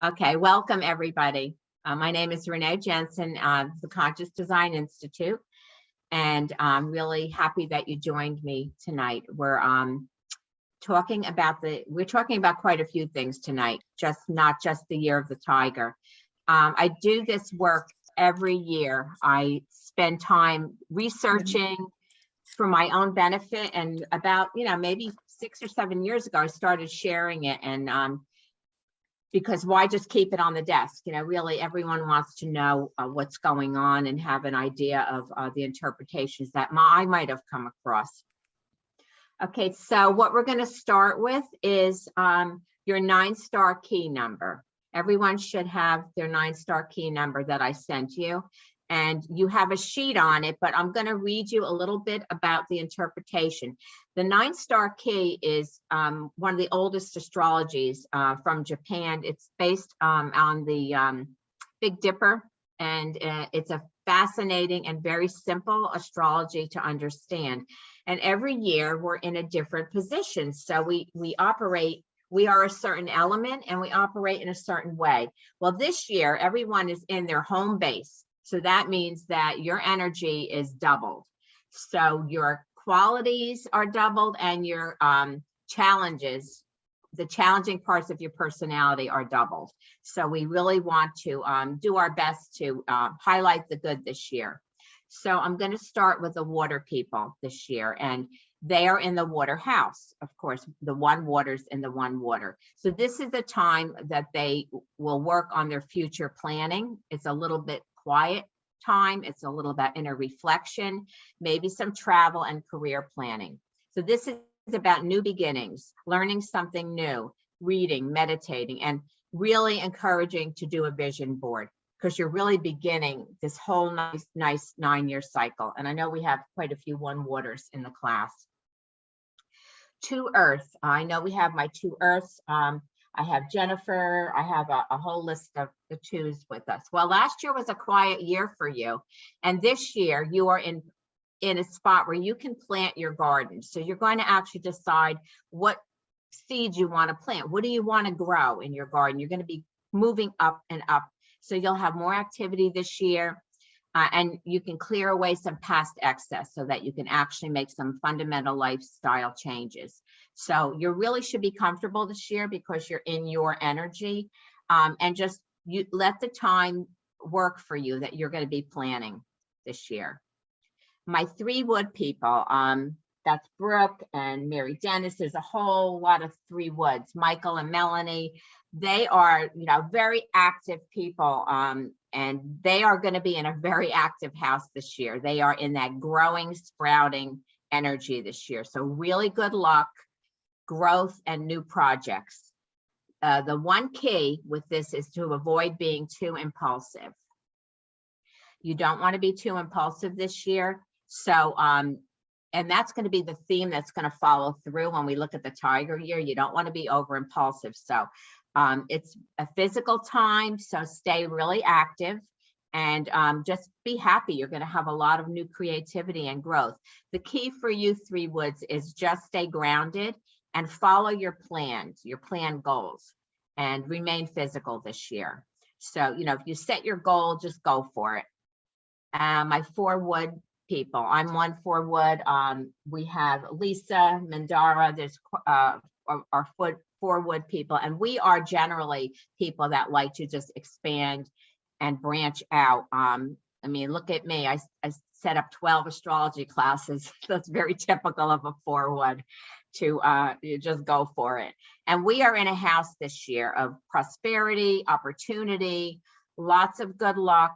Okay, welcome everybody. My name is Renee Jensen of the Conscious Design Institute, and I'm really happy that you joined me tonight. We're talking about quite a few things tonight, not just the year of the tiger. I do this work every year. I spend time researching for my own benefit, and about maybe 6 or 7 years ago, I started sharing it, and because why just keep it on the desk? Really everyone wants to know what's going on and have an idea of the interpretations that I might have come across. Okay, so what we're going to start with is your 9-star key number. Everyone should have their 9-star key number that I sent you. And you have a sheet on it, but I'm going to read you a little bit about the interpretation. The 9-star key is one of the oldest astrologies from Japan. It's based on the Big Dipper, and it's a fascinating and very simple astrology to understand. And every year we're in a different position. So we are a certain element and we operate in a certain way. Well, this year, everyone is in their home base. So that means that your energy is doubled. So your qualities are doubled and your challenges, the challenging parts of your personality are doubled. So we really want to do our best to highlight the good this year. So I'm going to start with the water people this year, and they are in the water house. Of course, the one water's in the one water. So this is a time that they will work on their future planning. It's a little bit quiet time. It's a little bit inner reflection, maybe some travel and career planning. So this is about new beginnings, learning something new, reading, meditating, and really encouraging to do a vision board, because you're really beginning this whole nice 9-year cycle. And I know we have quite a few one waters in the class. 2 Earth. I know we have my 2 Earths. I have Jennifer. I have a whole list of the 2s with us. Well, last year was a quiet year for you. And this year you are in a spot where you can plant your garden. So you're going to actually decide what seeds you want to plant. What do you want to grow in your garden? You're going to be moving up and up. So you'll have more activity this year. And you can clear away some past excess so that you can actually make some fundamental lifestyle changes. So you really should be comfortable this year because you're in your energy, and just you let the time work for you that you're going to be planning this year. My 3 wood people, that's Brooke and Mary Dennis. There's a whole lot of 3 woods, Michael and Melanie. They are, very active people, and they are going to be in a very active house this year. They are in that growing, sprouting energy this year. So really good luck, growth, and new projects. The one key with this is to avoid being too impulsive. You don't want to be too impulsive this year. So, and that's going to be the theme that's going to follow through when we look at the tiger year. You don't want to be over impulsive. So it's a physical time, so stay really active and just be happy. You're going to have a lot of new creativity and growth. The key for you 3 woods is just stay grounded and follow your planned goals, and remain physical this year. So, if you set your goal, just go for it. My 4 wood people, I'm 1 4 wood. We have Lisa, Mandara, there's our 4 wood people, and we are generally people that like to just expand and branch out. I mean, look at me. I set up 12 astrology classes. That's very typical of a 4 wood to you just go for it. And we are in a house this year of prosperity, opportunity, lots of good luck,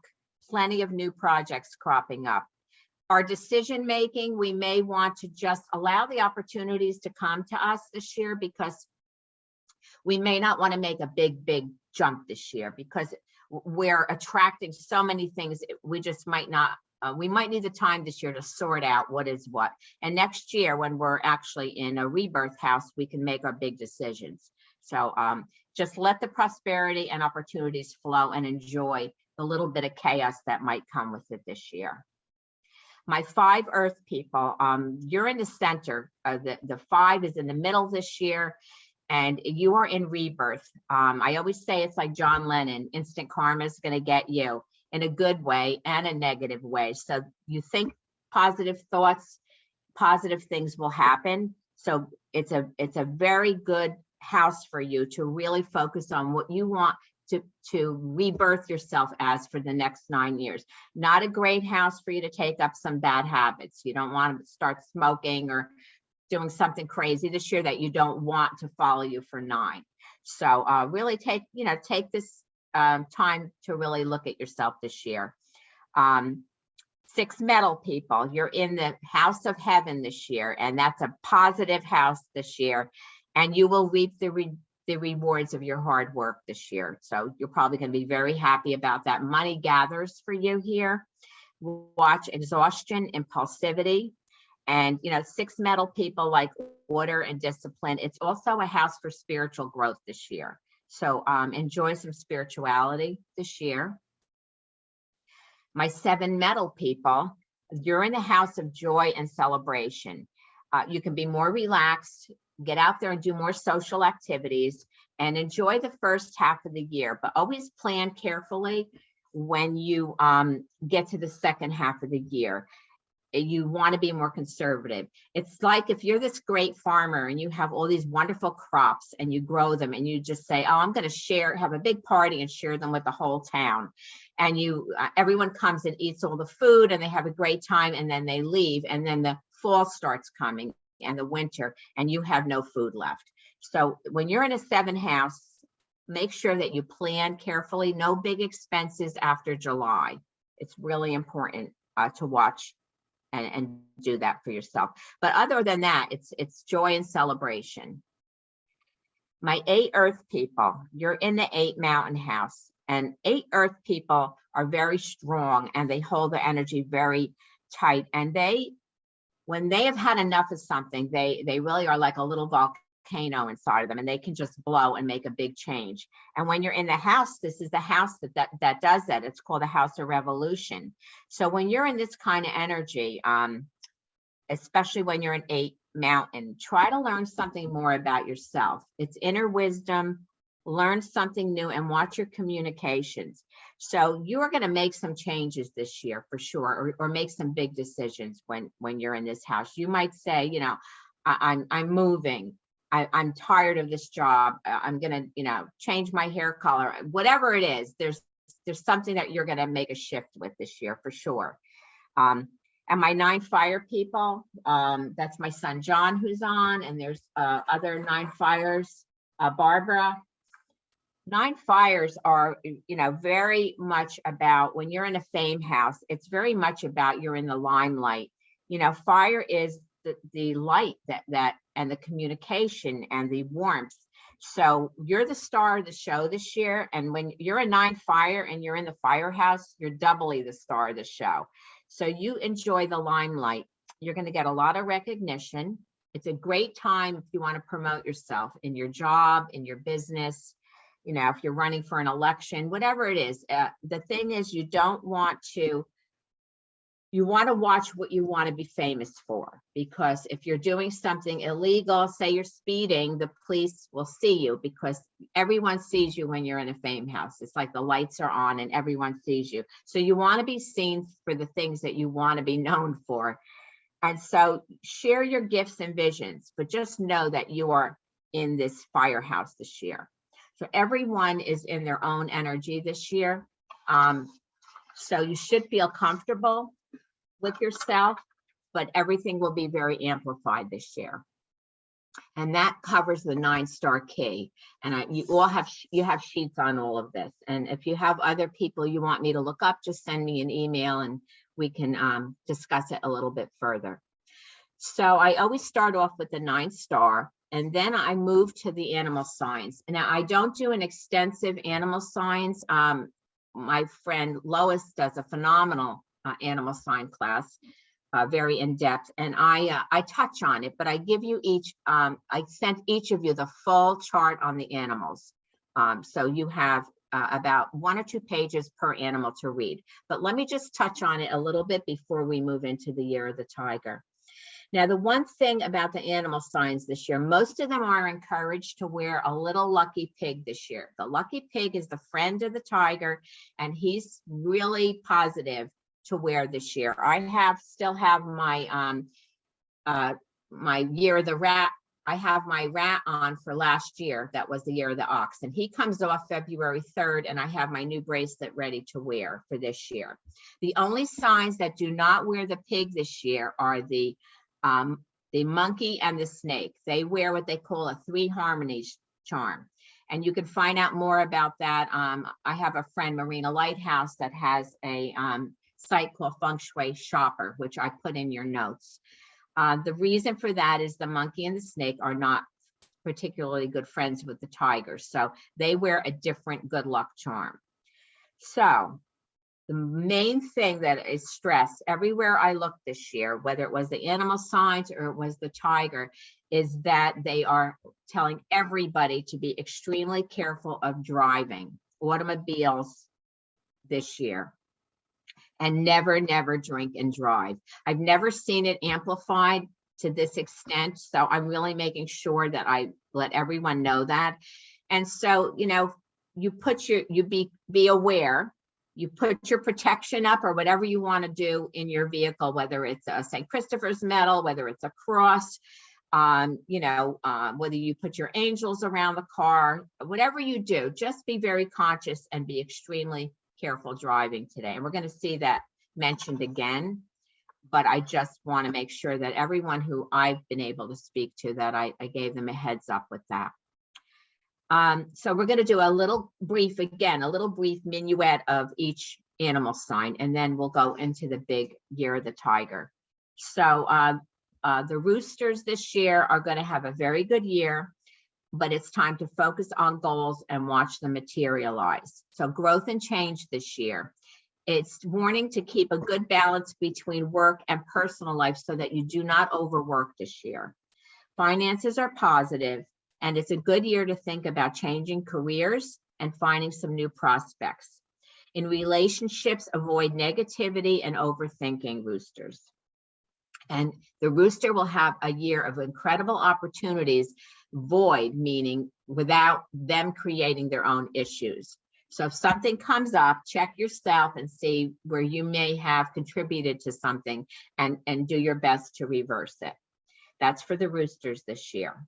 plenty of new projects cropping up. Our decision making, we may want to just allow the opportunities to come to us this year, because we may not want to make a big jump this year, because we're attracting so many things. We just might not, we might need the time this year to sort out what is what. And next year, when we're actually in a rebirth house, we can make our big decisions. So just let the prosperity and opportunities flow and enjoy the little bit of chaos that might come with it this year. My 5 Earth people, you're in the center. The 5 is in the middle this year. and you are in rebirth. I always say it's like John Lennon, instant karma is going to get you in a good way and a negative way. So you think positive thoughts, positive things will happen. So it's a very good house for you to really focus on what you want to rebirth yourself as for the next 9 years. Not a great house for you to take up some bad habits. You don't want to start smoking or doing something crazy this year that you don't want to follow you for 9. So really take this time to really look at yourself this year. 6 metal people, you're in the house of heaven this year, and that's a positive house this year, and you will reap the rewards of your hard work this year. So you're probably going to be very happy about that. Money gathers for you here. Watch exhaustion, impulsivity, and 6 metal people like order and discipline. It's also a house for spiritual growth this year. So enjoy some spirituality this year. My 7 metal people, you're in the house of joy and celebration. You can be more relaxed, get out there and do more social activities, and enjoy the first half of the year, but always plan carefully when you get to the second half of the year. You want to be more conservative. It's like if you're this great farmer and you have all these wonderful crops and you grow them and you just say, oh, I'm going to have a big party and share them with the whole town. And everyone comes and eats all the food and they have a great time, and then they leave, and then the fall starts coming and the winter, and you have no food left. So when you're in a 7 house, make sure that you plan carefully. No big expenses after July. It's really important to watch and do that for yourself. But other than that, it's joy and celebration. My 8 earth people, you're in the 8 mountain house, and 8 earth people are very strong and they hold their energy very tight. And when they have had enough of something, they really are like a little volcano inside of them, and they can just blow and make a big change. And when you're in the house, this is the house that does that. It's called the house of revolution. So when you're in this kind of energy, especially when you're in 8 mountain, try to learn something more about yourself. It's inner wisdom. Learn something new and watch your communications. So you are going to make some changes this year for sure, or make some big decisions when you're in this house. You might say, I'm moving. I'm tired of this job. I'm going to, change my hair color. Whatever it is, there's something that you're going to make a shift with this year for sure. And my 9 fire people, that's my son John who's on, and there's other 9 fires, Barbara. 9 fires are, very much about when you're in a fame house, it's very much about you're in the limelight. Fire is the light that and the communication and the warmth. So you're the star of the show this year. And when you're a 9 fire and you're in the firehouse, you're doubly the star of the show. So you enjoy the limelight. You're going to get a lot of recognition. It's a great time if you want to promote yourself in your job, in your business. If you're running for an election, whatever it is, the thing is you want to watch what you want to be famous for, because if you're doing something illegal, say you're speeding, the police will see you because everyone sees you when you're in a fame house. It's like the lights are on and everyone sees you. So you want to be seen for the things that you want to be known for. And so share your gifts and visions, but just know that you are in this firehouse this year. So everyone is in their own energy this year. So you should feel comfortable with yourself, but everything will be very amplified this year. And that covers the 9-star key. And you have sheets on all of this. And if you have other people you want me to look up, just send me an email and we can discuss it a little bit further. So I always start off with the 9-star. And then I move to the animal signs. Now, I don't do an extensive animal signs. My friend Lois does a phenomenal animal sign class, very in depth. And I touch on it, but I give you each, I sent each of you the full chart on the animals. So you have about 1 or 2 pages per animal to read. But let me just touch on it a little bit before we move into the year of the tiger. Now, the one thing about the animal signs this year, most of them are encouraged to wear a little lucky pig this year. The lucky pig is the friend of the tiger, and he's really positive to wear this year. I still have my my year of the rat. I have my rat on for last year. That was the year of the ox, and he comes off February 3rd, and I have my new bracelet ready to wear for this year. The only signs that do not wear the pig this year are the monkey and the snake. They wear what they call a 3 harmonies charm. And you can find out more about that. I have a friend, Marina Lighthouse, that has a site called Feng Shui Shopper, which I put in your notes. The reason for that is the monkey and the snake are not particularly good friends with the tiger, so they wear a different good luck charm. So the main thing that is stressed everywhere I looked this year, whether it was the animal signs or it was the tiger, is that they are telling everybody to be extremely careful of driving automobiles this year. And never, never drink and drive. I've never seen it amplified to this extent. So I'm really making sure that I let everyone know that. And so, you know, you be aware, you put your protection up or whatever you want to do in your vehicle, whether it's a St. Christopher's medal, whether it's a cross, you know, whether you put your angels around the car, whatever you do, just be very conscious and be extremely careful driving today. And we're going to see that mentioned again, but I just want to make sure that everyone who I've been able to speak to, that I gave them a heads up with that. So we're going to do a little brief minuet of each animal sign, and then we'll go into the big year of the tiger. So the roosters this year are going to have a very good year, but it's time to focus on goals and watch them materialize. So growth and change this year. It's warning to keep a good balance between work and personal life so that you do not overwork this year. Finances are positive, and it's a good year to think about changing careers and finding some new prospects. In relationships, avoid negativity and overthinking, roosters. And the rooster will have a year of incredible opportunities, void meaning without them creating their own issues. So if something comes up, check yourself and see where you may have contributed to something and do your best to reverse it. That's for the roosters this year.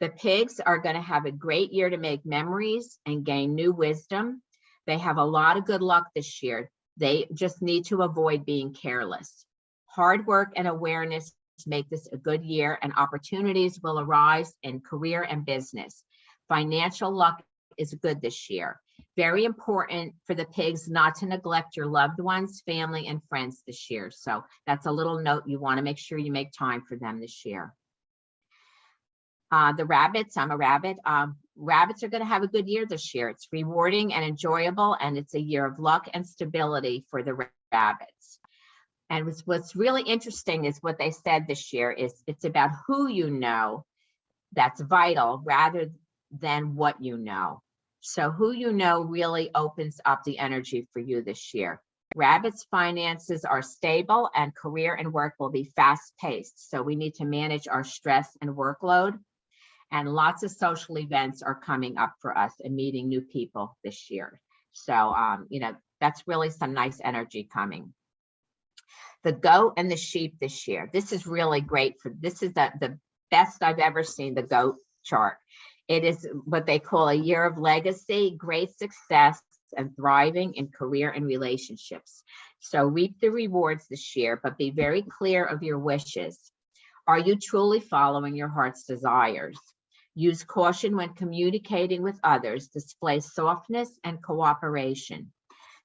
The pigs are going to have a great year to make memories and gain new wisdom. They have a lot of good luck this year. They just need to avoid being careless. Hard work and awareness make this a good year, and opportunities will arise in career and business. Financial luck is good this year. Very important for the pigs not to neglect your loved ones, family, and friends this year. So that's a little note. You want to make sure you make time for them this year. The rabbits, I'm a rabbit. Rabbits are going to have a good year this year. It's rewarding and enjoyable, and it's a year of luck and stability for the rabbits. And what's really interesting is what they said this year is it's about who you know that's vital rather than what you know. So who you know really opens up the energy for you this year. Rabbits' finances are stable, and career and work will be fast-paced. So we need to manage our stress and workload. And lots of social events are coming up for us and meeting new people this year. So, you know, that's really some nice energy coming. The goat and the sheep this year. This is really great. This is the best I've ever seen the goat chart. It is what they call a year of legacy, great success, and thriving in career and relationships. So reap the rewards this year, but be very clear of your wishes. Are you truly following your heart's desires? Use caution when communicating with others. Display softness and cooperation.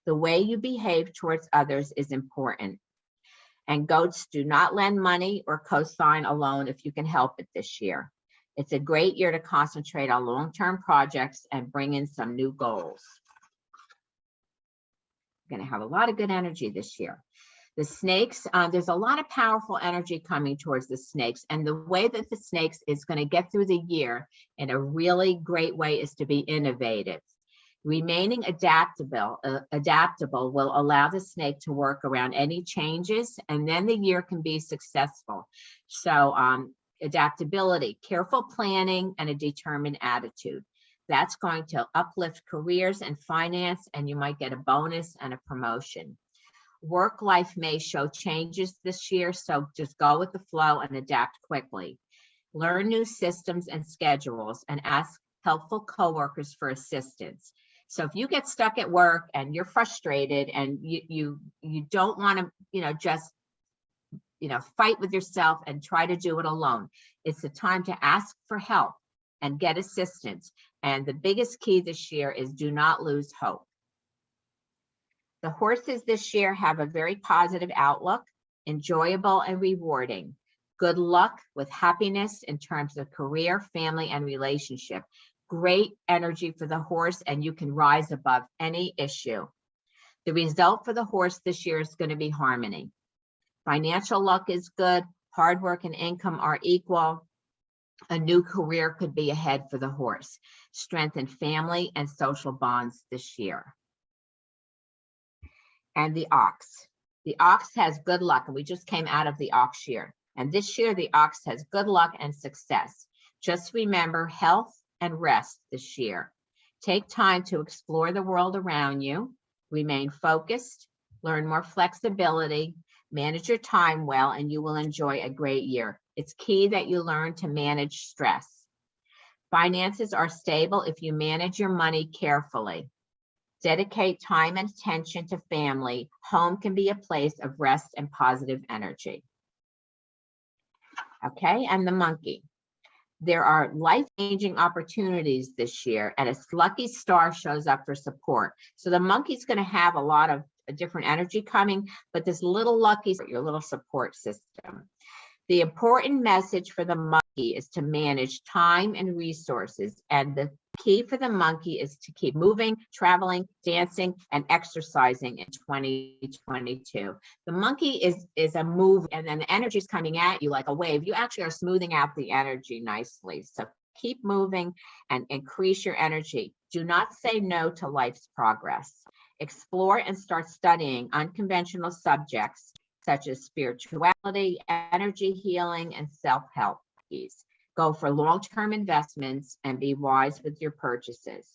The way you behave towards others is important. And goats, do not lend money or co-sign a loan if you can help it this year. It's a great year to concentrate on long-term projects and bring in some new goals. You're going to have a lot of good energy this year. The snakes, there's a lot of powerful energy coming towards the snakes. And the way that the snakes is going to get through the year in a really great way is to be innovative. Remaining adaptable will allow the snake to work around any changes, and then the year can be successful. So adaptability, careful planning, and a determined attitude. That's going to uplift careers and finance, and you might get a bonus and a promotion. Work life may show changes this year, so just go with the flow and adapt quickly. Learn new systems and schedules, and ask helpful coworkers for assistance. So if you get stuck at work and you're frustrated and you don't want to, just, fight with yourself and try to do it alone, it's the time to ask for help and get assistance. And the biggest key this year is do not lose hope. The horses this year have a very positive outlook, enjoyable and rewarding. Good luck with happiness in terms of career, family, and relationship. Great energy for the horse, and you can rise above any issue. The result for the horse this year is going to be harmony. Financial luck is good. Hard work and income are equal. A new career could be ahead for the horse. Strengthen family and social bonds this year. And the ox. The ox has good luck, and we just came out of the ox year. And this year, the ox has good luck and success. Just remember health and rest this year. Take time to explore the world around you. Remain focused, learn more flexibility, manage your time well, and you will enjoy a great year. It's key that you learn to manage stress. Finances are stable if you manage your money carefully. Dedicate time and attention to family. Home can be a place of rest and positive energy. Okay, and the monkey. There are life-changing opportunities this year, and a lucky star shows up for support. So the monkey's going to have a lot of different energy coming, but this little lucky, your little support system. The important message for the monkey is to manage time and resources, and the key for the monkey is to keep moving, traveling, dancing, and exercising in 2022. The monkey is a move, and then the energy is coming at you like a wave. You actually are smoothing out the energy nicely. So keep moving and increase your energy. Do not say no to life's progress. Explore and start studying unconventional subjects such as spirituality, energy healing, and self-help keys. Go for long-term investments and be wise with your purchases.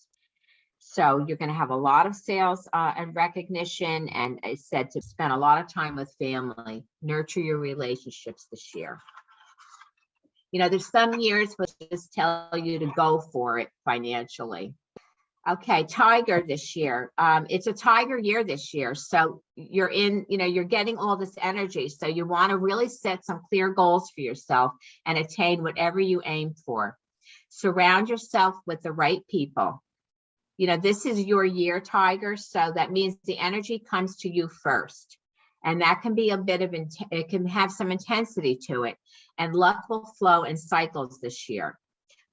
So you're going to have a lot of sales and recognition, and I said to spend a lot of time with family. Nurture your relationships this year. There's some years which just tell you to go for it financially. Okay, tiger this year. It's a tiger year this year. So you're getting all this energy. So you want to really set some clear goals for yourself and attain whatever you aim for. Surround yourself with the right people. This is your year, tiger. So that means the energy comes to you first. And that can be a bit of, it can have some intensity to it. And luck will flow in cycles this year.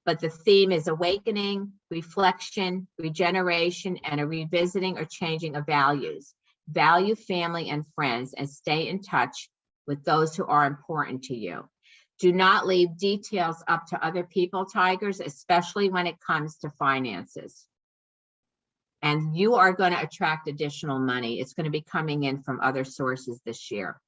But the theme is awakening, reflection, regeneration, and a revisiting or changing of values. Value family and friends, and stay in touch with those who are important to you. Do not leave details up to other people, tigers, especially when it comes to finances. And you are going to attract additional money. It's going to be coming in from other sources this year.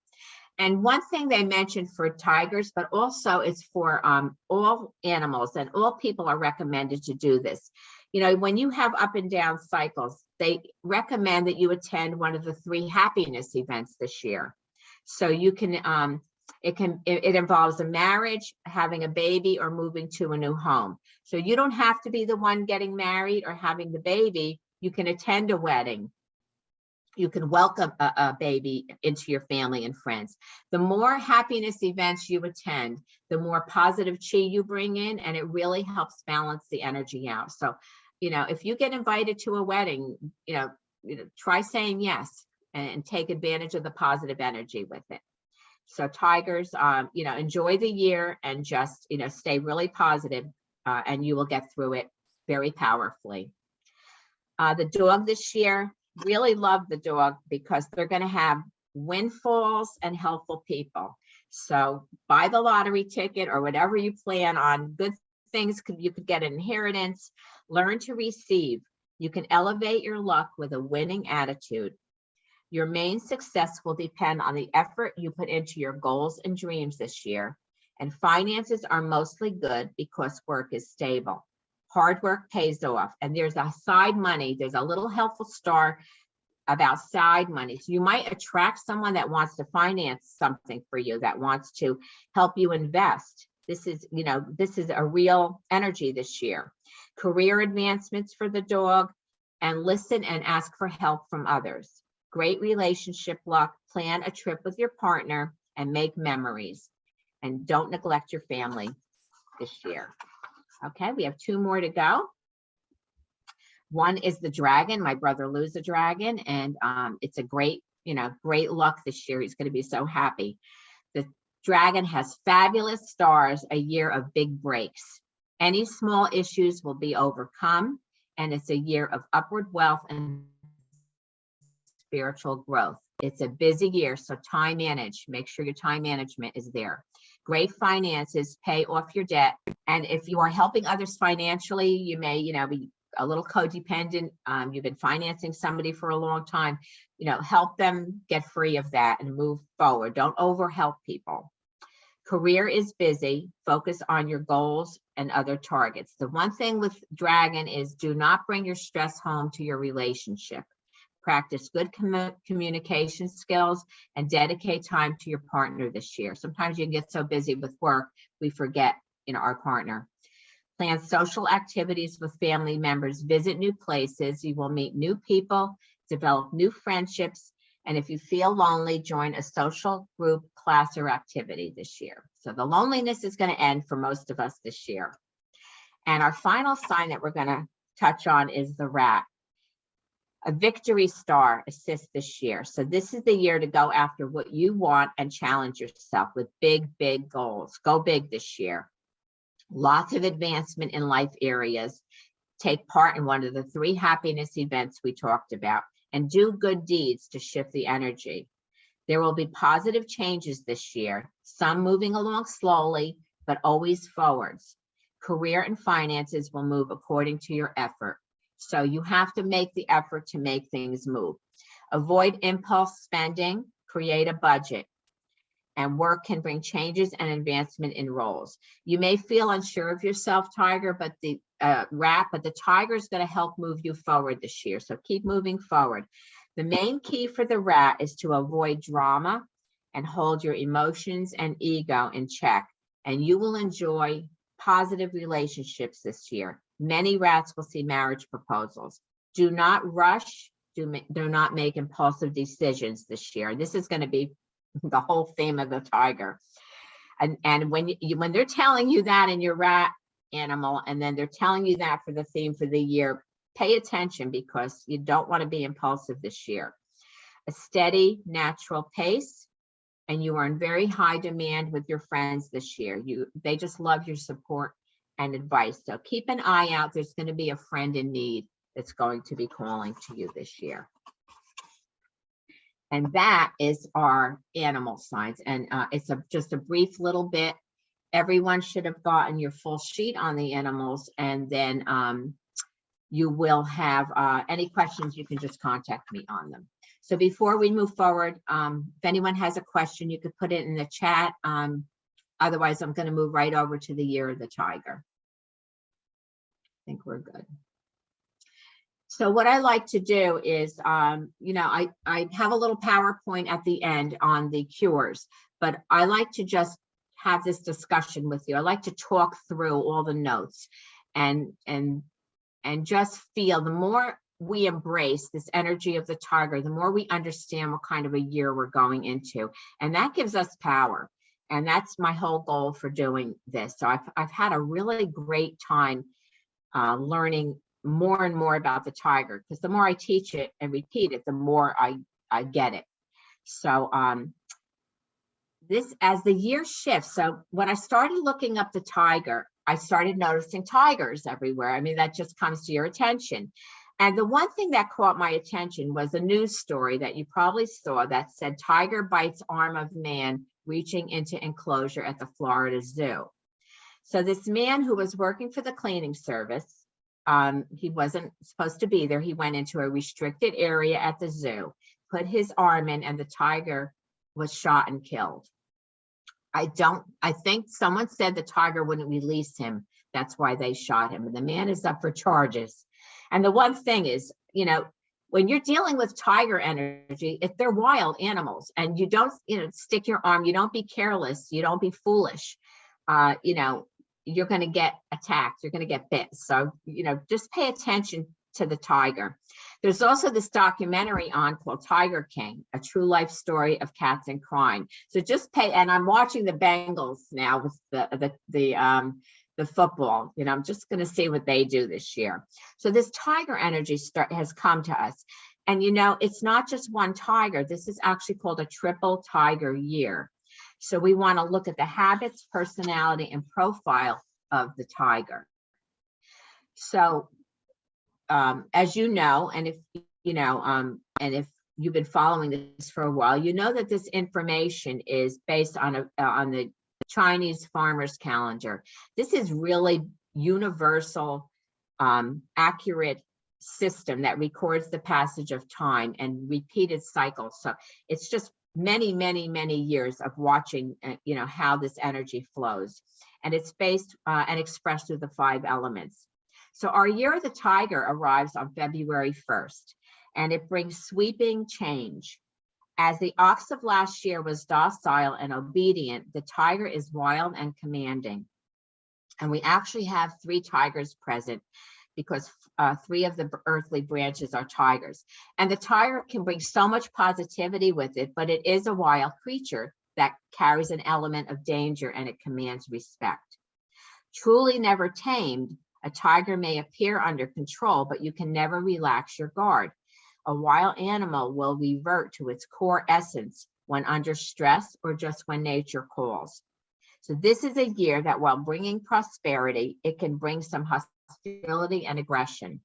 And one thing they mentioned for tigers, but also it's for all animals, and all people are recommended to do this. When you have up and down cycles, they recommend that you attend one of the 3 happiness events this year. So you can, it involves a marriage, having a baby, or moving to a new home. So you don't have to be the one getting married or having the baby. You can attend a wedding. You can welcome a baby into your family and friends. The more happiness events you attend, the more positive chi you bring in, and it really helps balance the energy out. So, if you get invited to a wedding, try saying yes and take advantage of the positive energy with it. So tigers, enjoy the year and just, stay really positive, and you will get through it very powerfully. The dog this year, really love the dog because they're going to have windfalls and helpful people. So buy the lottery ticket or whatever you plan on. Good things, you could get an inheritance. Learn to receive. You can elevate your luck with a winning attitude. Your main success will depend on the effort you put into your goals and dreams this year. And finances are mostly good because work is stable. Hard work pays off. And there's a side money. There's a little helpful star about side money. So you might attract someone that wants to finance something for you, that wants to help you invest. This is a real energy this year. Career advancements for the dog, and listen and ask for help from others. Great relationship luck. Plan a trip with your partner and make memories. And don't neglect your family this year. Okay, we have 2 more to go. One is the dragon. My brother Lou's a dragon, and it's a great luck this year. He's going to be so happy. The dragon has fabulous stars, a year of big breaks. Any small issues will be overcome, and it's a year of upward wealth and spiritual growth. It's a busy year, so time manage. Make sure your time management is there. Great finances, pay off your debt. And if you are helping others financially, you may, be a little codependent. You've been financing somebody for a long time, help them get free of that and move forward. Don't overhelp people. Career is busy. Focus on your goals and other targets. The one thing with dragon is do not bring your stress home to your relationship. Practice good communication skills and dedicate time to your partner this year. Sometimes you get so busy with work, we forget, our partner. Plan social activities with family members, visit new places. You will meet new people, develop new friendships. And if you feel lonely, join a social group, class, or activity this year. So the loneliness is going to end for most of us this year. And our final sign that we're going to touch on is the rat. A victory star assists this year. So this is the year to go after what you want and challenge yourself with big, big goals. Go big this year. Lots of advancement in life areas. Take part in one of the 3 happiness events we talked about, and do good deeds to shift the energy. There will be positive changes this year, some moving along slowly, but always forwards. Career and finances will move according to your effort. So you have to make the effort to make things move. Avoid impulse spending, create a budget. And work can bring changes and advancement in roles. You may feel unsure of yourself, Tiger, but the tiger is going to help move you forward this year. So keep moving forward. The main key for the rat is to avoid drama and hold your emotions and ego in check. And you will enjoy positive relationships this year. Many rats will see marriage proposals. Do not rush. Do not make impulsive decisions this year. This is going to be the whole theme of the tiger. And when they're telling you that in your rat animal, and then they're telling you that for the theme for the year, pay attention because you don't want to be impulsive this year. A steady, natural pace, and you are in very high demand with your friends this year. They just love your support and advice. So keep an eye out. There's going to be a friend in need that's going to be calling to you this year. And that is our animal signs. And it's just a brief little bit. Everyone should have gotten your full sheet on the animals. And then you will have any questions, you can just contact me on them. So before we move forward, if anyone has a question, you could put it in the chat. Otherwise, I'm going to move right over to the year of the tiger. I think we're good. So what I like to do is, I have a little PowerPoint at the end on the cures, but I like to just have this discussion with you. I like to talk through all the notes and just feel the more we embrace this energy of the tiger, the more we understand what kind of a year we're going into. And that gives us power. And that's my whole goal for doing this. So I've had a really great time learning more and more about the tiger, because the more I teach it and repeat it, the more I get it. So this, as the year shifts, so when I started looking up the tiger, I started noticing tigers everywhere. I mean, that just comes to your attention. And the one thing that caught my attention was a news story that you probably saw that said, tiger bites arm of man reaching into enclosure at the Florida Zoo. So this man who was working for the cleaning service he wasn't supposed to be there. He went into a restricted area at the zoo, put his arm in, and the tiger was shot and killed. I think someone said the tiger wouldn't release him. That's why they shot him. And the man is up for charges. And the one thing is, when you're dealing with tiger energy, if they're wild animals and you don't, stick your arm, you don't be careless, you don't be foolish, you're going to get attacked, you're going to get bit. So, just pay attention to the tiger. There's also this documentary on called Tiger King, a true life story of cats and crime. So just and I'm watching the Bengals now with the football. I'm just going to see what they do this year. So this tiger energy has come to us. And it's not just one tiger. This is actually called a triple tiger year. So we want to look at the habits, personality, and profile of the tiger. So as you know, and if you've been following this for a while, you know that this information is based on the Chinese farmer's calendar. This is really universal, accurate system that records the passage of time and repeated cycles. So it's just many, many, many years of watching, how this energy flows. And it's based and expressed through the 5 elements. So our year of the tiger arrives on February 1st, and it brings sweeping change. As the ox of last year was docile and obedient, the tiger is wild and commanding. And we actually have 3 tigers present because 3 of the earthly branches are tigers. And the tiger can bring so much positivity with it, but it is a wild creature that carries an element of danger and it commands respect. Truly never tamed, a tiger may appear under control, but you can never relax your guard. A wild animal will revert to its core essence when under stress or just when nature calls. So this is a year that while bringing prosperity, it can bring some hostility and aggression.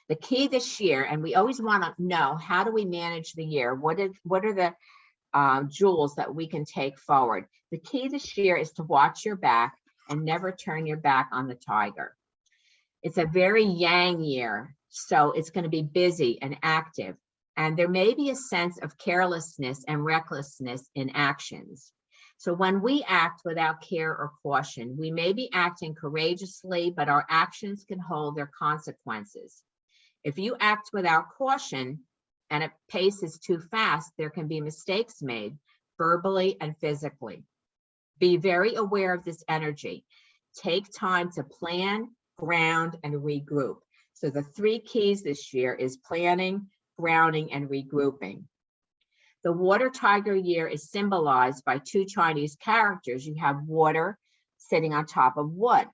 The key this year, and we always want to know, how do we manage the year? What are the jewels that we can take forward? The key this year is to watch your back and never turn your back on the tiger. It's a very yang year, so it's going to be busy and active. And there may be a sense of carelessness and recklessness in actions. So when we act without care or caution, we may be acting courageously, but our actions can hold their consequences. If you act without caution and a pace is too fast, there can be mistakes made verbally and physically. Be very aware of this energy. Take time to plan, ground, and regroup. So the 3 keys this year is planning, grounding, and regrouping. The water tiger year is symbolized by 2 Chinese characters. You have water sitting on top of wood.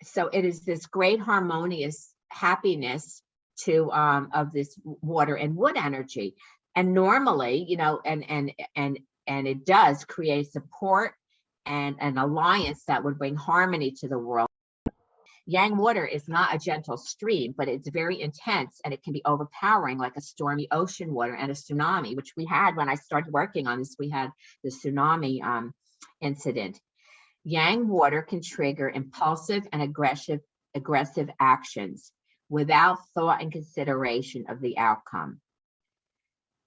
So it is this great harmonious happiness of this water and wood energy. And normally, and it does create support and an alliance that would bring harmony to the world. Yang water is not a gentle stream, but it's very intense and it can be overpowering, like a stormy ocean water and a tsunami, which we had when I started working on this. We had the tsunami incident. Yang water can trigger impulsive and aggressive actions without thought and consideration of the outcome.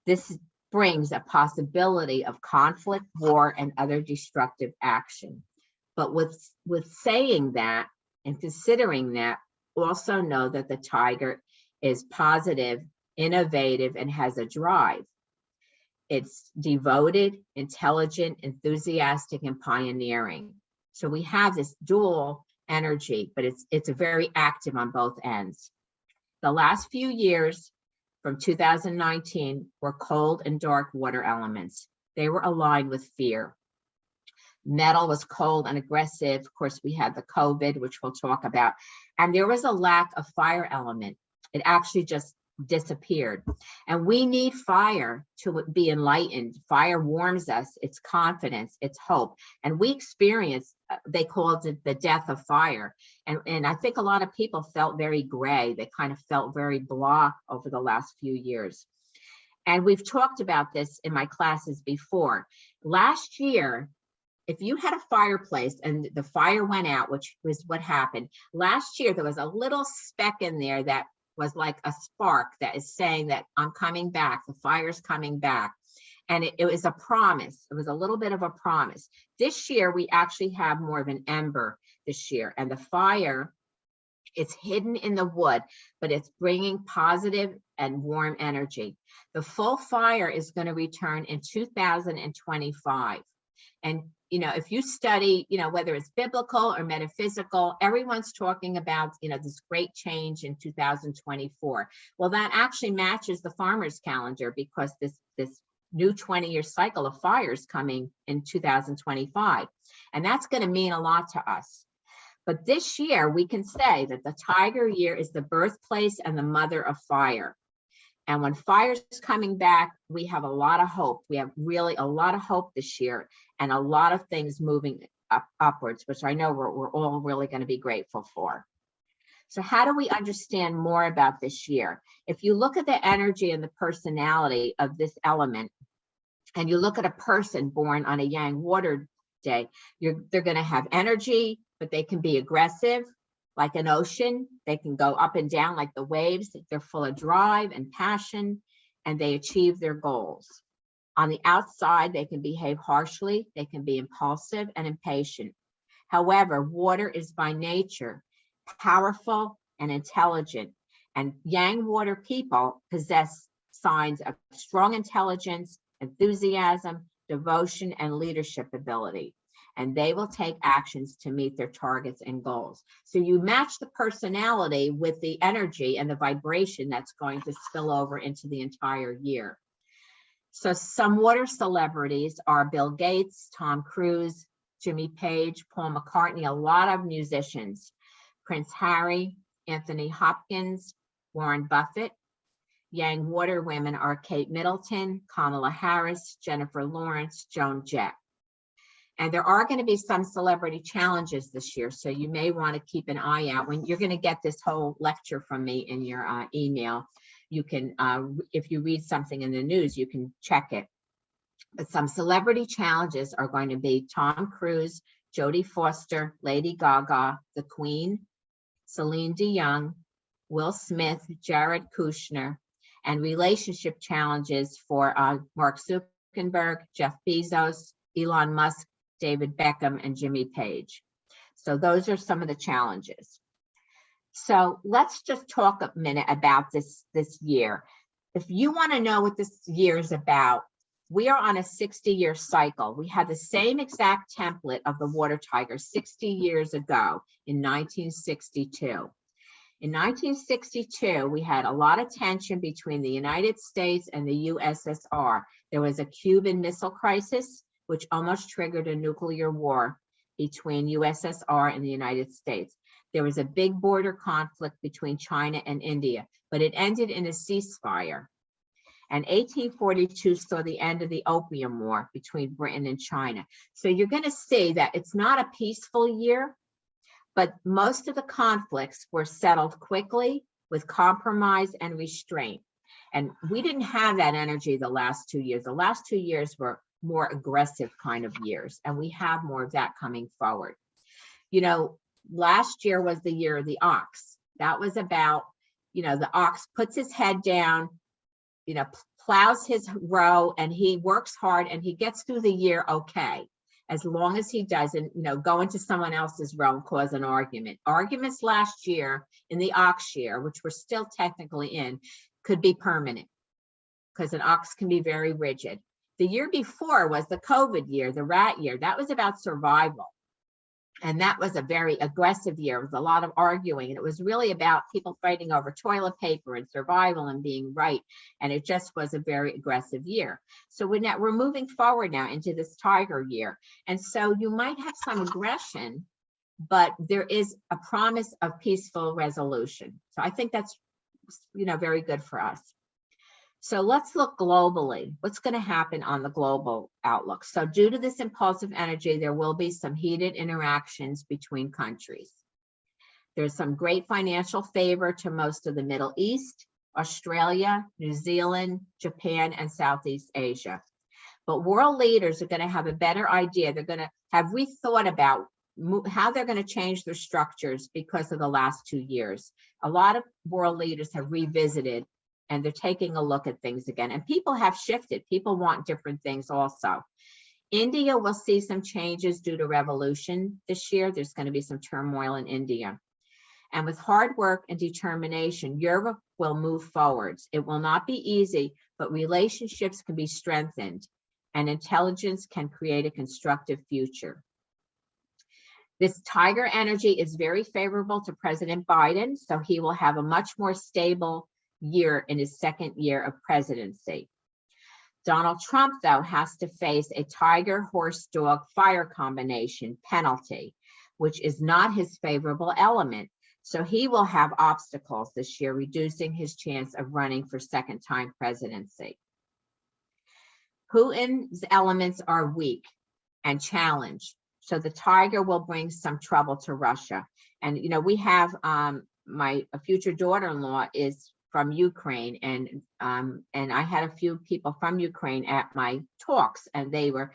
This brings a possibility of conflict, war, and other destructive action. But with saying that, and considering that, also know that the tiger is positive, innovative, and has a drive. It's devoted, intelligent, enthusiastic, and pioneering. So we have this dual energy, but it's very active on both ends. The last few years from 2019 were cold and dark water elements. They were aligned with fear. Metal was cold and aggressive. Of course, we had the COVID, which we'll talk about. And there was a lack of fire element. It actually just disappeared. And we need fire to be enlightened. Fire warms us, it's confidence, it's hope. And we experience, they called it the death of fire. And I think a lot of people felt very gray. They kind of felt very blah over the last few years. And we've talked about this in my classes before. Last year, if you had a fireplace and the fire went out, which was what happened last year, there was a little speck in there that was like a spark that is saying that I'm coming back, the fire's coming back. And it was a promise. It was a little bit of a promise. This year, we actually have more of an ember this year, and the fire, it's hidden in the wood, but it's bringing positive and warm energy. The full fire is going to return in 2025. And, if you study, whether it's biblical or metaphysical, everyone's talking about, this great change in 2024. Well, that actually matches the farmer's calendar, because this new 20-year cycle of fire is coming in 2025. And that's going to mean a lot to us. But this year, we can say that the Tiger year is the birthplace and the mother of fire. And when fire's coming back, we have a lot of hope. We have really a lot of hope this year, and a lot of things moving upwards, which I know we're all really going to be grateful for. So how do we understand more about this year? If you look at the energy and the personality of this element, and you look at a person born on a Yang water day, they're going to have energy, but they can be aggressive, like an ocean. They can go up and down like the waves. They're full of drive and passion, and they achieve their goals. On the outside, they can behave harshly. They can be impulsive and impatient. However, water is by nature powerful and intelligent, and Yang water people possess signs of strong intelligence, enthusiasm, devotion, and leadership ability. And they will take actions to meet their targets and goals. So you match the personality with the energy and the vibration that's going to spill over into the entire year. So some water celebrities are Bill Gates, Tom Cruise, Jimmy Page, Paul McCartney, a lot of musicians, Prince Harry, Anthony Hopkins, Warren Buffett. Yang water women are Kate Middleton, Kamala Harris, Jennifer Lawrence, Joan Jett. And there are going to be some celebrity challenges this year, so you may want to keep an eye out. When you're going to get this whole lecture from me in your email, you can, if you read something in the news, you can check it. But some celebrity challenges are going to be Tom Cruise, Jodie Foster, Lady Gaga, the Queen, Celine Dion, Will Smith, Jared Kushner, and relationship challenges for Mark Zuckerberg, Jeff Bezos, Elon Musk, David Beckham, and Jimmy Page. So those are some of the challenges. So let's just talk a minute about this year. If you want to know what this year is about, we are on a 60-year cycle. We had the same exact template of the water tiger 60 years ago in 1962. In 1962, we had a lot of tension between the United States and the USSR. There was a Cuban Missile Crisis, which almost triggered a nuclear war between USSR and the United States. There was a big border conflict between China and India, but it ended in a ceasefire. And 1842 saw the end of the Opium War between Britain and China. So you're going to see that it's not a peaceful year, but most of the conflicts were settled quickly with compromise and restraint. And we didn't have that energy the last 2 years. The last 2 years were more aggressive kind of years, and we have more of that coming forward. Last year was the year of the ox. That was about, the ox puts his head down, plows his row, and he works hard, and he gets through the year okay, as long as he doesn't, go into someone else's row and cause an argument. Arguments last year in the ox year, which we're still technically in, could be permanent, because an ox can be very rigid. The year before was the COVID year, the rat year. That was about survival. And that was a very aggressive year. It was a lot of arguing. And it was really about people fighting over toilet paper and survival and being right. And it just was a very aggressive year. So we're moving forward now into this tiger year. And so you might have some aggression, but there is a promise of peaceful resolution. So I think that's, very good for us. So let's look globally. What's going to happen on the global outlook? So due to this impulsive energy, there will be some heated interactions between countries. There's some great financial favor to most of the Middle East, Australia, New Zealand, Japan, and Southeast Asia. But world leaders are going to have a better idea. They're going to have rethought about how they're going to change their structures because of the last 2 years. A lot of world leaders have revisited and they're taking a look at things again. And people have shifted. People want different things also. India will see some changes due to revolution this year. There's going to be some turmoil in India. And with hard work and determination, Europe will move forwards. It will not be easy, but relationships can be strengthened and intelligence can create a constructive future. This tiger energy is very favorable to President Biden, so he will have a much more stable year in his second year of presidency. Donald Trump, though, has to face a tiger, horse, dog, fire combination penalty, which is not his favorable element. So he will have obstacles this year, reducing his chance of running for second-time presidency. Putin's elements are weak and challenged. So the tiger will bring some trouble to Russia. And, you know, we have my future daughter-in-law is from Ukraine, and I had a few people from Ukraine at my talks, and they're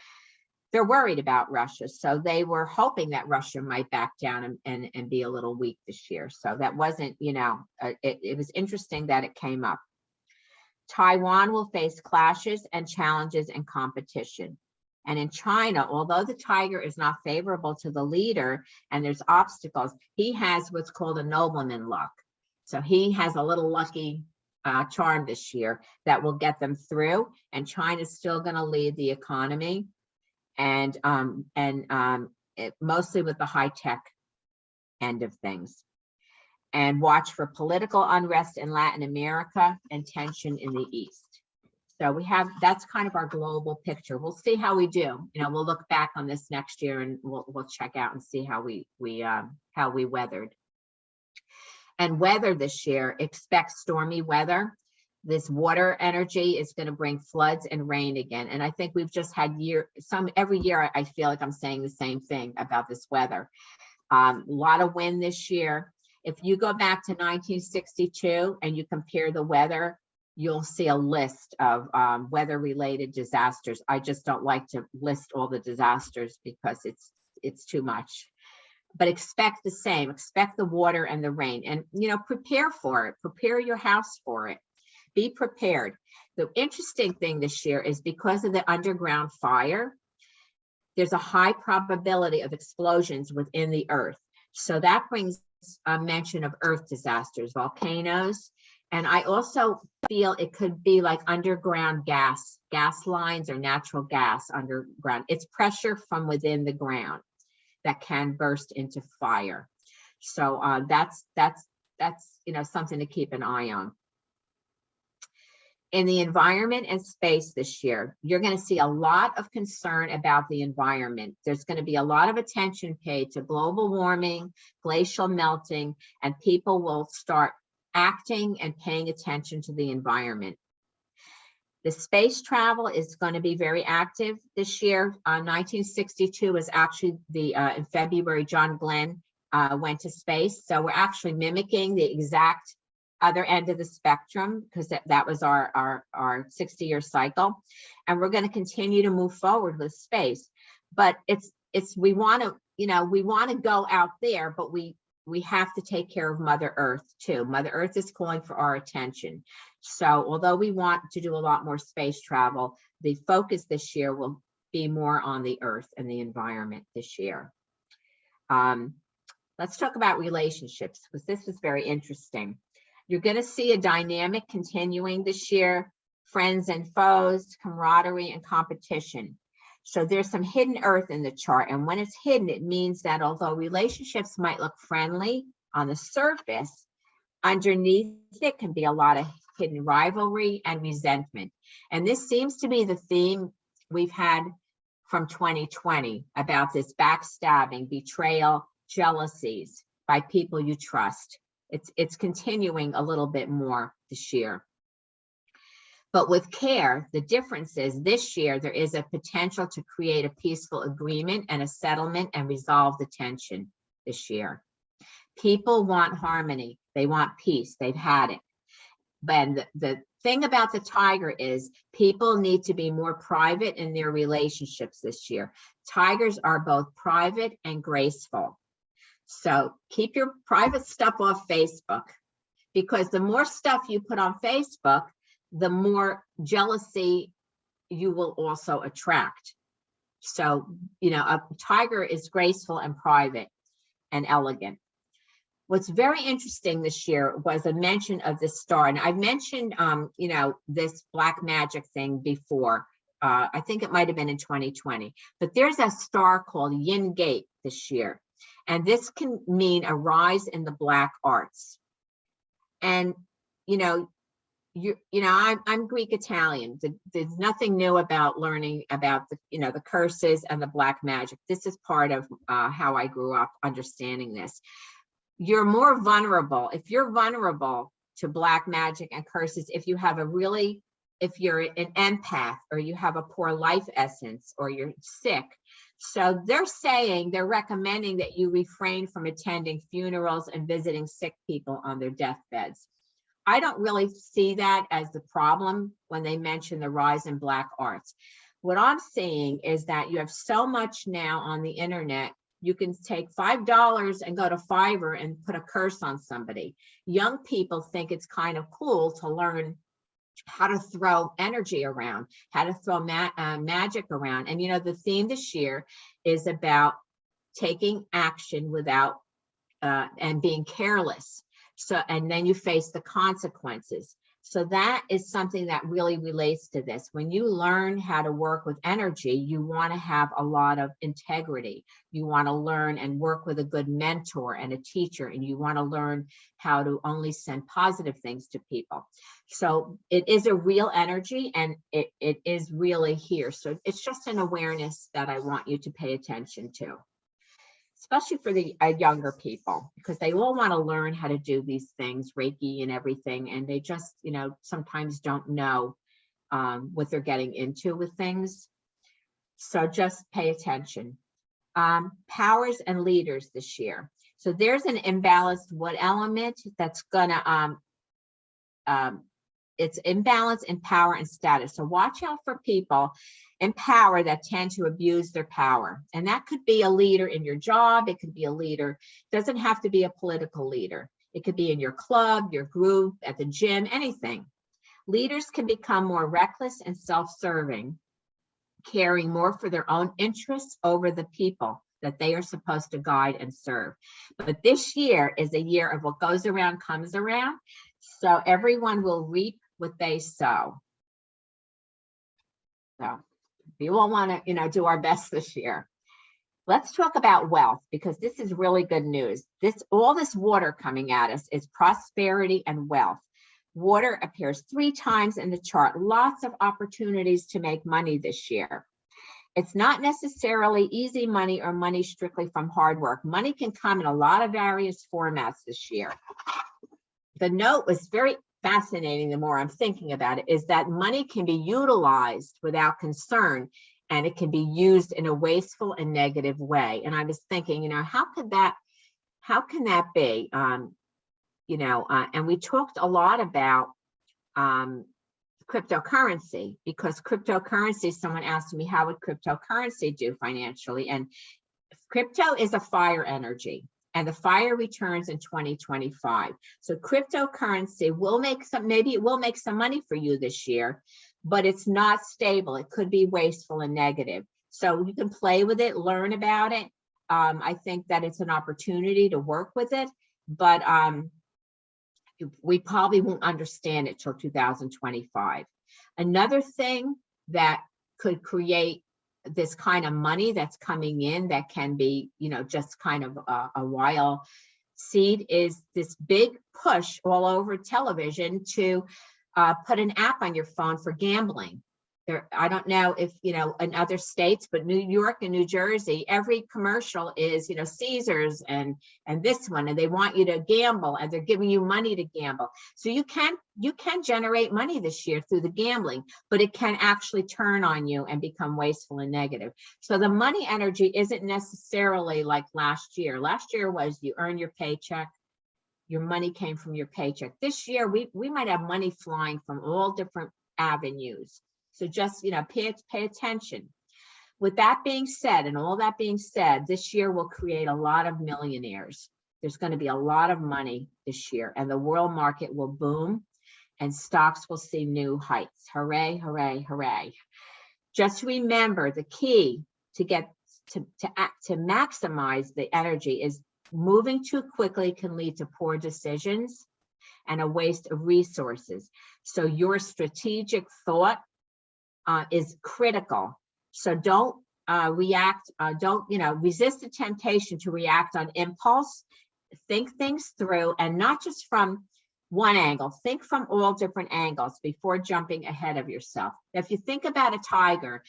worried about Russia. So they were hoping that Russia might back down and be a little weak this year. So that wasn't, you know, it was interesting that it came up. Taiwan will face clashes and challenges and competition. And in China, although the tiger is not favorable to the leader and there's obstacles, he has what's called a nobleman luck. So he has a little lucky charm this year that will get them through. And China's still going to lead the economy, and mostly with the high tech end of things. And watch for political unrest in Latin America and tension in the East. So that's kind of our global picture. We'll see how we do. You know, we'll look back on this next year and we'll check out and see how we weathered. And weather this year, expect stormy weather. This water energy is going to bring floods and rain again. And I think we've just had every year I feel like I'm saying the same thing about this weather. A lot of wind this year. If you go back to 1962 and you compare the weather, you'll see a list of weather-related disasters. I just don't like to list all the disasters because it's too much. But expect the same. Expect the water and the rain, and you know, prepare for it. Prepare your house for it. Be prepared. The interesting thing this year is because of the underground fire, there's a high probability of explosions within the earth. So that brings a mention of earth disasters, volcanoes. And I also feel it could be like underground gas lines or natural gas underground. It's pressure from within the ground that can burst into fire. So that's you know, something to keep an eye on. In the environment and space this year, you're going to see a lot of concern about the environment. There's going to be a lot of attention paid to global warming, glacial melting, and people will start acting and paying attention to the environment. The space travel is going to be very active this year. 1962 was actually in February, John Glenn went to space. So we're actually mimicking the exact other end of the spectrum because that was our 60-year cycle. And we're going to continue to move forward with space. But we want to go out there, but we have to take care of Mother Earth too. Mother Earth is calling for our attention. So although we want to do a lot more space travel, the focus this year will be more on the Earth and the environment this year. Let's talk about relationships, because this is very interesting. You're going to see a dynamic continuing this year, friends and foes, camaraderie and competition. So there's some hidden earth in the chart. And when it's hidden, it means that although relationships might look friendly on the surface, underneath it can be a lot of hidden rivalry and resentment. And this seems to be the theme we've had from 2020 about this backstabbing, betrayal, jealousies by people you trust. It's continuing a little bit more this year. But with care, the difference is this year, there is a potential to create a peaceful agreement and a settlement and resolve the tension this year. People want harmony. They want peace. They've had it. But the thing about the tiger is people need to be more private in their relationships this year. Tigers are both private and graceful. So keep your private stuff off Facebook, because the more stuff you put on Facebook, the more jealousy you will also attract. So, a tiger is graceful and private and elegant. What's very interesting this year was a mention of the star. And I've mentioned, this black magic thing before. I think it might have been in 2020, but there's a star called Yin Gate this year. And this can mean a rise in the black arts. And, I'm Greek Italian. There's nothing new about learning about the curses and the black magic. This is part of how I grew up understanding this. You're more vulnerable. If you're vulnerable to black magic and curses, if you're an empath, or you have a poor life essence, or you're sick. So they're recommending that you refrain from attending funerals and visiting sick people on their deathbeds. I don't really see that as the problem when they mention the rise in black arts. What I'm seeing is that you have so much now on the internet. You can take $5 and go to Fiverr and put a curse on somebody. Young people think it's kind of cool to learn how to throw energy around, how to throw magic around. And the theme this year is about taking action without and being careless. So, and then you face the consequences. So that is something that really relates to this. When you learn how to work with energy, you want to have a lot of integrity. You want to learn and work with a good mentor and a teacher, and you want to learn how to only send positive things to people. So it is a real energy, and it is really here. So it's just an awareness that I want you to pay attention to, especially for the younger people, because they all want to learn how to do these things, Reiki and everything, and they just, sometimes don't know what they're getting into with things. So just pay attention. Powers and leaders this year. So there's an imbalanced wood element that's gonna, it's imbalance in power and status. So watch out for people in power that tend to abuse their power. And that could be a leader in your job. It could be a leader. It doesn't have to be a political leader. It could be in your club, your group, at the gym, anything. Leaders can become more reckless and self-serving, caring more for their own interests over the people that they are supposed to guide and serve. But this year is a year of what goes around comes around. So everyone will reap what they sow. So we all want to, do our best this year. Let's talk about wealth, because this is really good news. All this water coming at us is prosperity and wealth. Water appears 3 times in the chart. Lots of opportunities to make money this year. It's not necessarily easy money or money strictly from hard work. Money can come in a lot of various formats this year. The note was very fascinating. The more I'm thinking about it, is that money can be utilized without concern, and it can be used in a wasteful and negative way. And I was thinking, how can that be? And we talked a lot about cryptocurrency, because cryptocurrency, someone asked me, how would cryptocurrency do financially? And crypto is a fire energy, and the fire returns in 2025. So cryptocurrency will maybe it will make some money for you this year, but it's not stable. It could be wasteful and negative. So you can play with it, learn about it. I think that it's an opportunity to work with it, but we probably won't understand it till 2025. Another thing that could create this kind of money that's coming in that can be, just kind of a wild seed is this big push all over television to put an app on your phone for gambling. I don't know if, in other states, but New York and New Jersey, every commercial is, Caesars and this one, and they want you to gamble, and they're giving you money to gamble. So you can generate money this year through the gambling, but it can actually turn on you and become wasteful and negative. So the money energy isn't necessarily like last year. Last year was you earn your paycheck, your money came from your paycheck. This year, we might have money flying from all different avenues. So just, pay attention. With that being said, and all that being said, this year will create a lot of millionaires. There's going to be a lot of money this year, and the world market will boom, and stocks will see new heights. Hooray, hooray, hooray. Just remember, the key to get to maximize the energy is moving too quickly can lead to poor decisions and a waste of resources. So your strategic thought is critical. So don't react, resist the temptation to react on impulse. Think things through, and not just from one angle. Think from all different angles before jumping ahead of yourself. If you think about a tiger,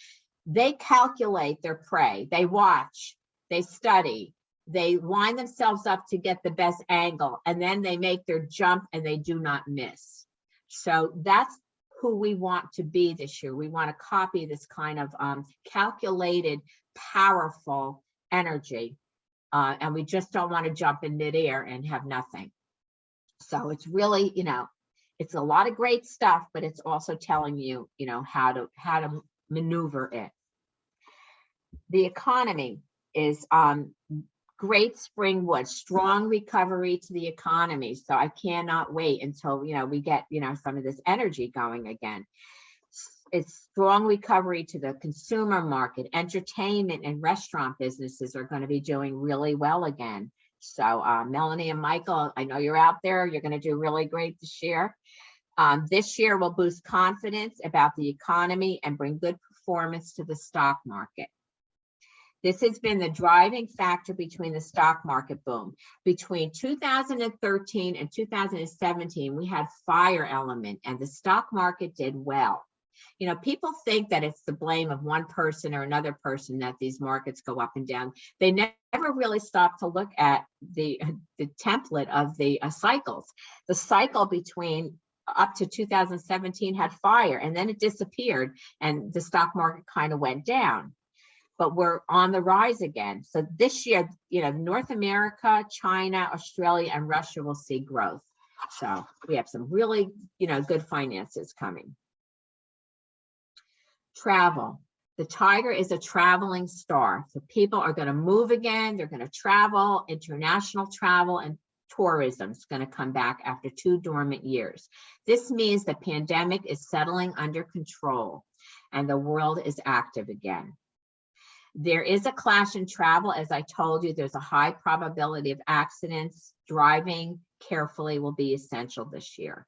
they calculate their prey. They watch, they study, they line themselves up to get the best angle, and then they make their jump and they do not miss. So that's who we want to be this year. We want to copy this kind of calculated, powerful energy. And we just don't want to jump in midair and have nothing. So it's really, it's a lot of great stuff, but it's also telling you, how to maneuver it. The economy is great springwood, strong recovery to the economy. So I cannot wait until, we get, some of this energy going again. It's strong recovery to the consumer market. Entertainment and restaurant businesses are going to be doing really well again. So Melanie and Michael, I know you're out there. You're going to do really great this year. This year will boost confidence about the economy and bring good performance to the stock market. This has been the driving factor between the stock market boom. Between 2013 and 2017, we had fire element and the stock market did well. People think that it's the blame of one person or another person that these markets go up and down. They never really stop to look at the template of the cycles. The cycle between up to 2017 had fire, and then it disappeared and the stock market kind of went down. But we're on the rise again. So this year, North America, China, Australia, and Russia will see growth. So we have some really, good finances coming. Travel. The tiger is a traveling star. So people are going to move again. They're going to travel. International travel and tourism is going to come back after 2 dormant years. This means the pandemic is settling under control and the world is active again. There is a clash in travel. As I told you, there's a high probability of accidents. Driving carefully will be essential this year.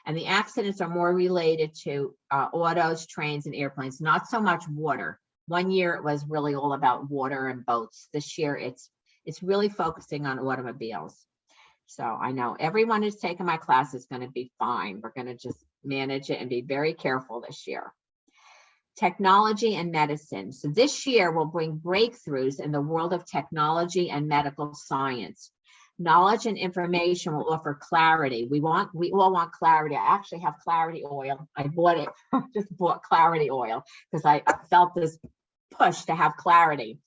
And the accidents are more related to autos, trains, and airplanes, not so much water. One year it was really all about water and boats. This year it's really focusing on automobiles. So I know everyone who's taken my class is going to be fine. We're going to just manage it and be very careful this year. Technology and medicine. So this year will bring breakthroughs in the world of technology and medical science. Knowledge and information will offer clarity. We all want clarity. I actually have clarity oil. I bought it, just bought clarity oil because I felt this push to have clarity.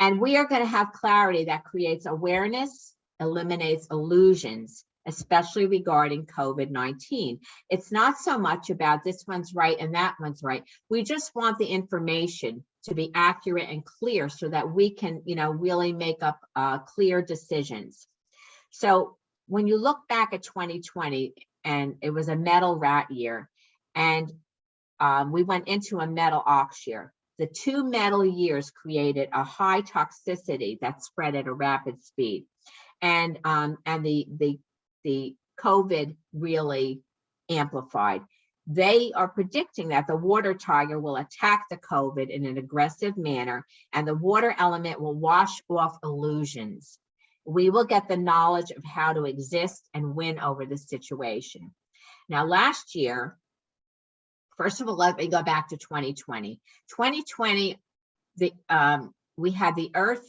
And we are going to have clarity that creates awareness, eliminates illusions, especially regarding COVID-19. It's not so much about this one's right and that one's right. We just want the information to be accurate and clear so that we can, really make up clear decisions. So when you look back at 2020, and it was a metal rat year, and we went into a metal ox year. The 2 metal years created a high toxicity that spread at a rapid speed. And the COVID really amplified. They are predicting that the water tiger will attack the COVID in an aggressive manner, and the water element will wash off illusions. We will get the knowledge of how to exist and win over the situation. Now, last year, first of all, let me go back to 2020. 2020, we had the earth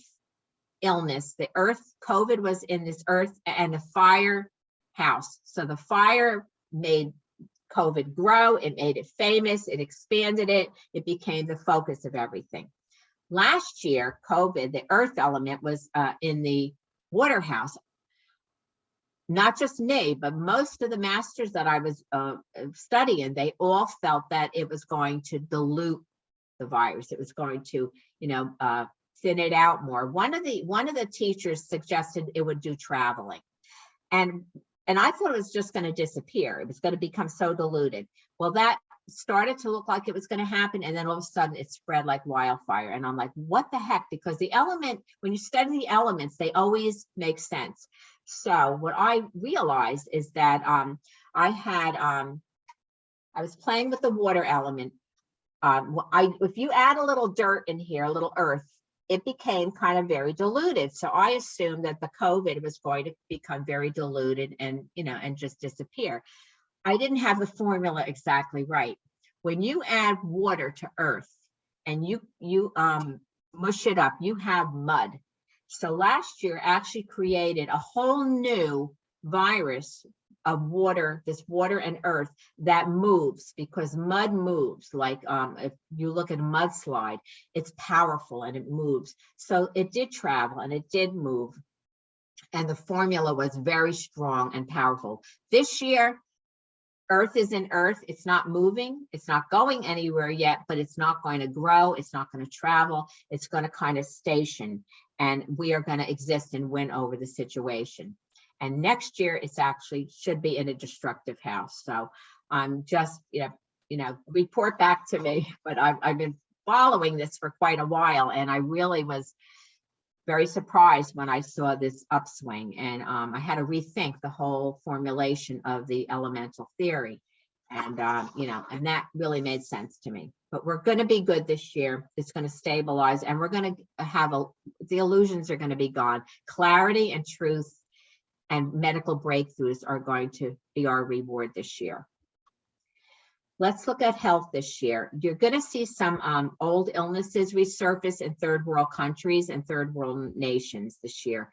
illness. The earth, COVID was in this earth, and the fire house. So the fire made COVID grow, it made it famous, it expanded it, it became the focus of everything. Last year, COVID, the earth element was in the water house. not just me, but most of the masters that I was studying, they all felt that it was going to dilute the virus. It was going to, thin it out more. One of the teachers suggested it would do traveling. And I thought it was just going to disappear. It was going to become so diluted. Well, that started to look like it was going to happen. And then all of a sudden it spread like wildfire. And I'm like, what the heck? Because the element, when you study the elements, they always make sense. So what I realized is that I was playing with the water element. If you add a little dirt in here, a little earth, it became kind of very diluted. So I assumed that the COVID was going to become very diluted and, and just disappear. I didn't have the formula exactly right. When you add water to earth and you mush it up, you have mud. So last year actually created a whole new virus of water, this water and earth that moves, because mud moves. Like if you look at a mudslide, it's powerful and it moves. So it did travel and it did move. And the formula was very strong and powerful. This year, earth is in earth. It's not moving. It's not going anywhere yet, but it's not going to grow. It's not going to travel. It's going to kind of station, and we are going to exist and win over the situation. And next year, it's actually should be in a destructive house. So I'm just, report back to me. But I've been following this for quite a while, and I really was very surprised when I saw this upswing. And I had to rethink the whole formulation of the elemental theory. And, and that really made sense to me. But we're going to be good this year. It's going to stabilize, and we're going to have the illusions are going to be gone. Clarity and truth and medical breakthroughs are going to be our reward this year. Let's look at health this year. You're going to see some old illnesses resurface in third world countries and third world nations this year.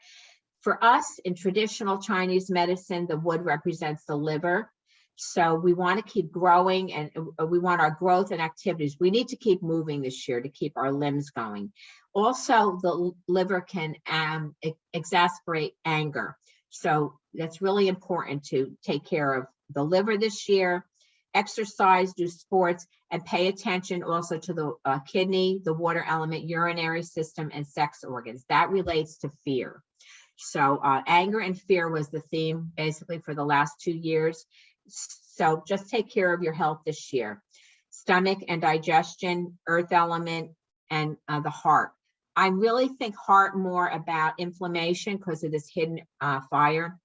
For us, in traditional Chinese medicine, the wood represents the liver. So we want to keep growing, and we want our growth and activities. We need to keep moving this year to keep our limbs going. Also, the liver can exacerbate anger. So that's really important to take care of the liver this year. Exercise, do sports, and pay attention also to the kidney, the water element, urinary system, and sex organs. That relates to fear. So anger and fear was the theme basically for the last 2 years. So just take care of your health this year. Stomach and digestion, earth element, and the heart. I really think heart more about inflammation because of this hidden fire,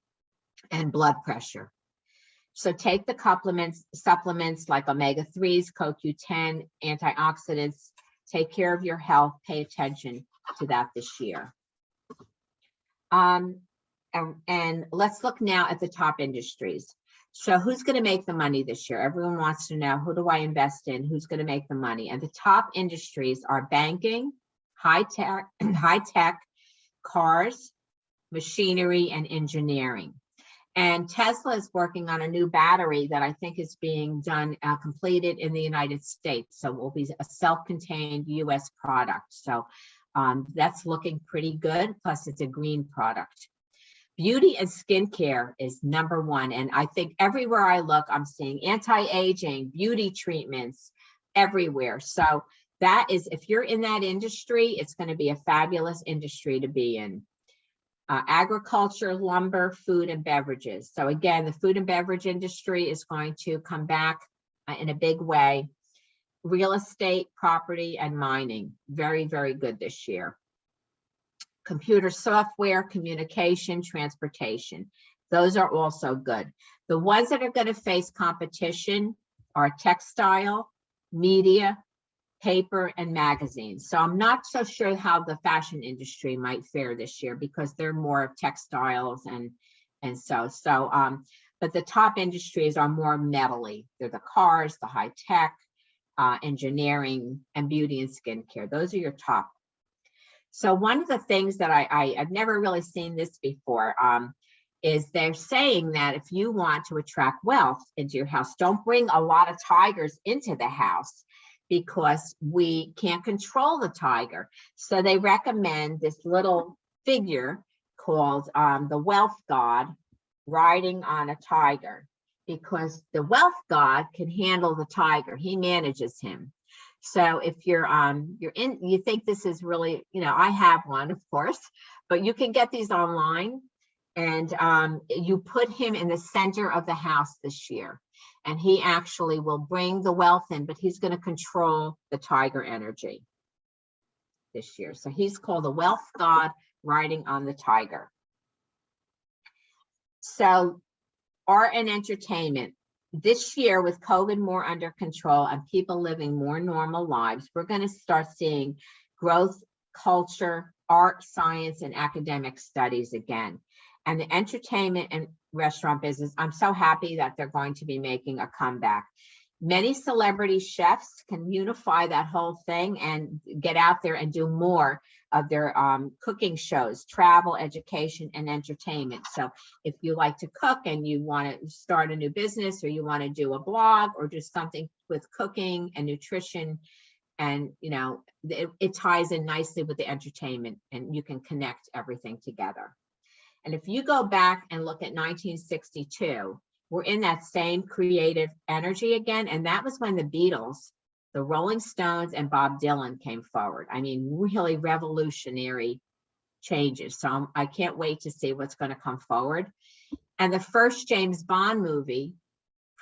and blood pressure. So take the supplements like omega-3s, CoQ10, antioxidants. Take care of your health. Pay attention to that this year. And let's look now at the top industries. So who's going to make the money this year? Everyone wants to know, who do I invest in? Who's going to make the money? And the top industries are banking, high tech, cars, machinery, and engineering. And Tesla is working on a new battery that I think is being done, completed in the United States. So it will be a self-contained US product. So that's looking pretty good. Plus it's a green product. Beauty and skincare is #1. And I think everywhere I look, I'm seeing anti-aging, beauty treatments everywhere. So that is, if you're in that industry, it's going to be a fabulous industry to be in. Agriculture, lumber, food, and beverages. So again, the food and beverage industry is going to come back in a big way. Real estate, property, and mining, very, very good this year. Computer software, communication, transportation. Those are also good. The ones that are going to face competition are textile, media, paper, and magazines. So I'm not so sure how the fashion industry might fare this year because they're more of textiles and so but the top industries are more metally. They're the cars, the high tech, engineering, and beauty and skincare. Those are your top. So one of the things that I've never really seen this before is they're saying that if you want to attract wealth into your house, don't bring a lot of tigers into the house, because we can't control the tiger. So they recommend this little figure called the wealth god, riding on a tiger, because the wealth god can handle the tiger. He manages him. So if you think this is really, I have one, of course, but you can get these online, and you put him in the center of the house this year, and he actually will bring the wealth in, but he's going to control the tiger energy this year. So he's called the wealth god riding on the tiger. So art and entertainment. This year, with COVID more under control and people living more normal lives, we're going to start seeing growth, culture, art, science, and academic studies again. And the entertainment and restaurant business, I'm so happy that they're going to be making a comeback. Many celebrity chefs can unify that whole thing and get out there and do more of their cooking shows, travel, education, and entertainment. So if you like to cook and you want to start a new business, or you want to do a blog, or just something with cooking and nutrition, and it ties in nicely with the entertainment, and you can connect everything together. And if you go back and look at 1962, we're in that same creative energy again. And that was when the Beatles, the Rolling Stones, and Bob Dylan came forward. I mean, really revolutionary changes. So I can't wait to see what's going to come forward. And the first James Bond movie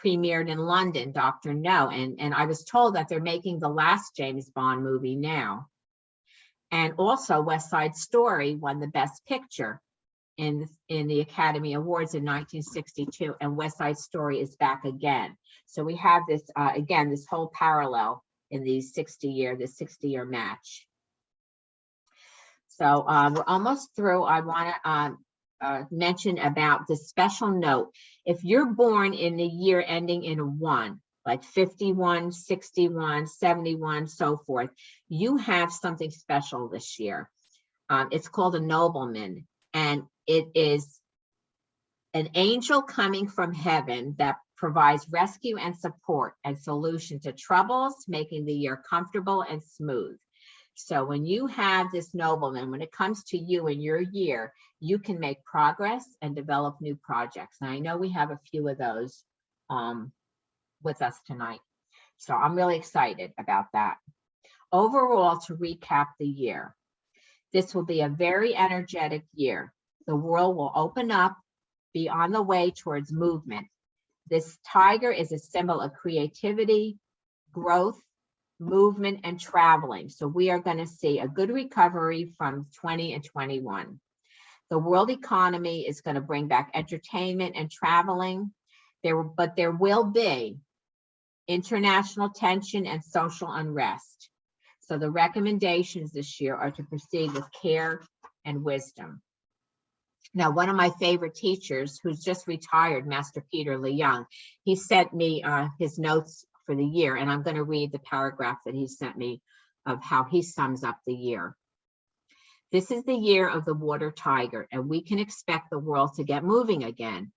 premiered in London, Dr. No. And I was told that they're making the last James Bond movie now. And also West Side Story won the Best Picture in the Academy Awards in 1962, and West Side Story is back again. So we have this, again, this whole parallel in these 60-year match. So we're almost through. I want to mention about the special note. If you're born in the year ending in a 1, like 51, 61, 71, so forth, you have something special this year. It's called a nobleman, and it is an angel coming from heaven that provides rescue and support and solution to troubles, making the year comfortable and smooth. So when you have this nobleman, when it comes to you in your year, you can make progress and develop new projects. And I know we have a few of those with us tonight. So I'm really excited about that. Overall, to recap the year, this will be a very energetic year. The world will open up, be on the way towards movement. This tiger is a symbol of creativity, growth, movement, and traveling. So we are going to see a good recovery from 20 and 21. The world economy is going to bring back entertainment and traveling. But there will be international tension and social unrest. So the recommendations this year are to proceed with care and wisdom. Now, one of my favorite teachers, who's just retired, Master Peter Leung, he sent me his notes for the year, and I'm going to read the paragraph that he sent me of how he sums up the year. This is the year of the water tiger, and we can expect the world to get moving again.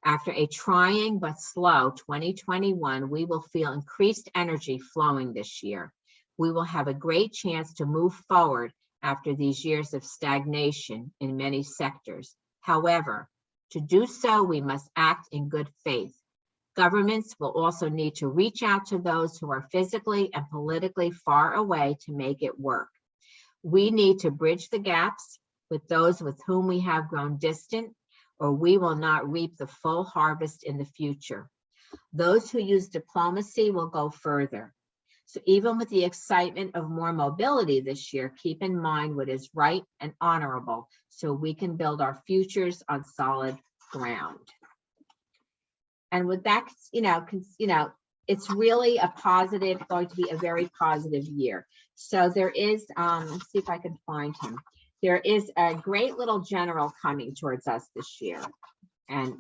After a trying but slow 2021, we will feel increased energy flowing this year. We will have a great chance to move forward after these years of stagnation in many sectors. However, to do so, we must act in good faith. Governments will also need to reach out to those who are physically and politically far away to make it work. We need to bridge the gaps with those with whom we have grown distant, or we will not reap the full harvest in the future. Those who use diplomacy will go further. So even with the excitement of more mobility this year, keep in mind what is right and honorable so we can build our futures on solid ground. And with that, it's really a positive, going to be a very positive year. So there is, let's see if I can find him. There is a great little general coming towards us this year, and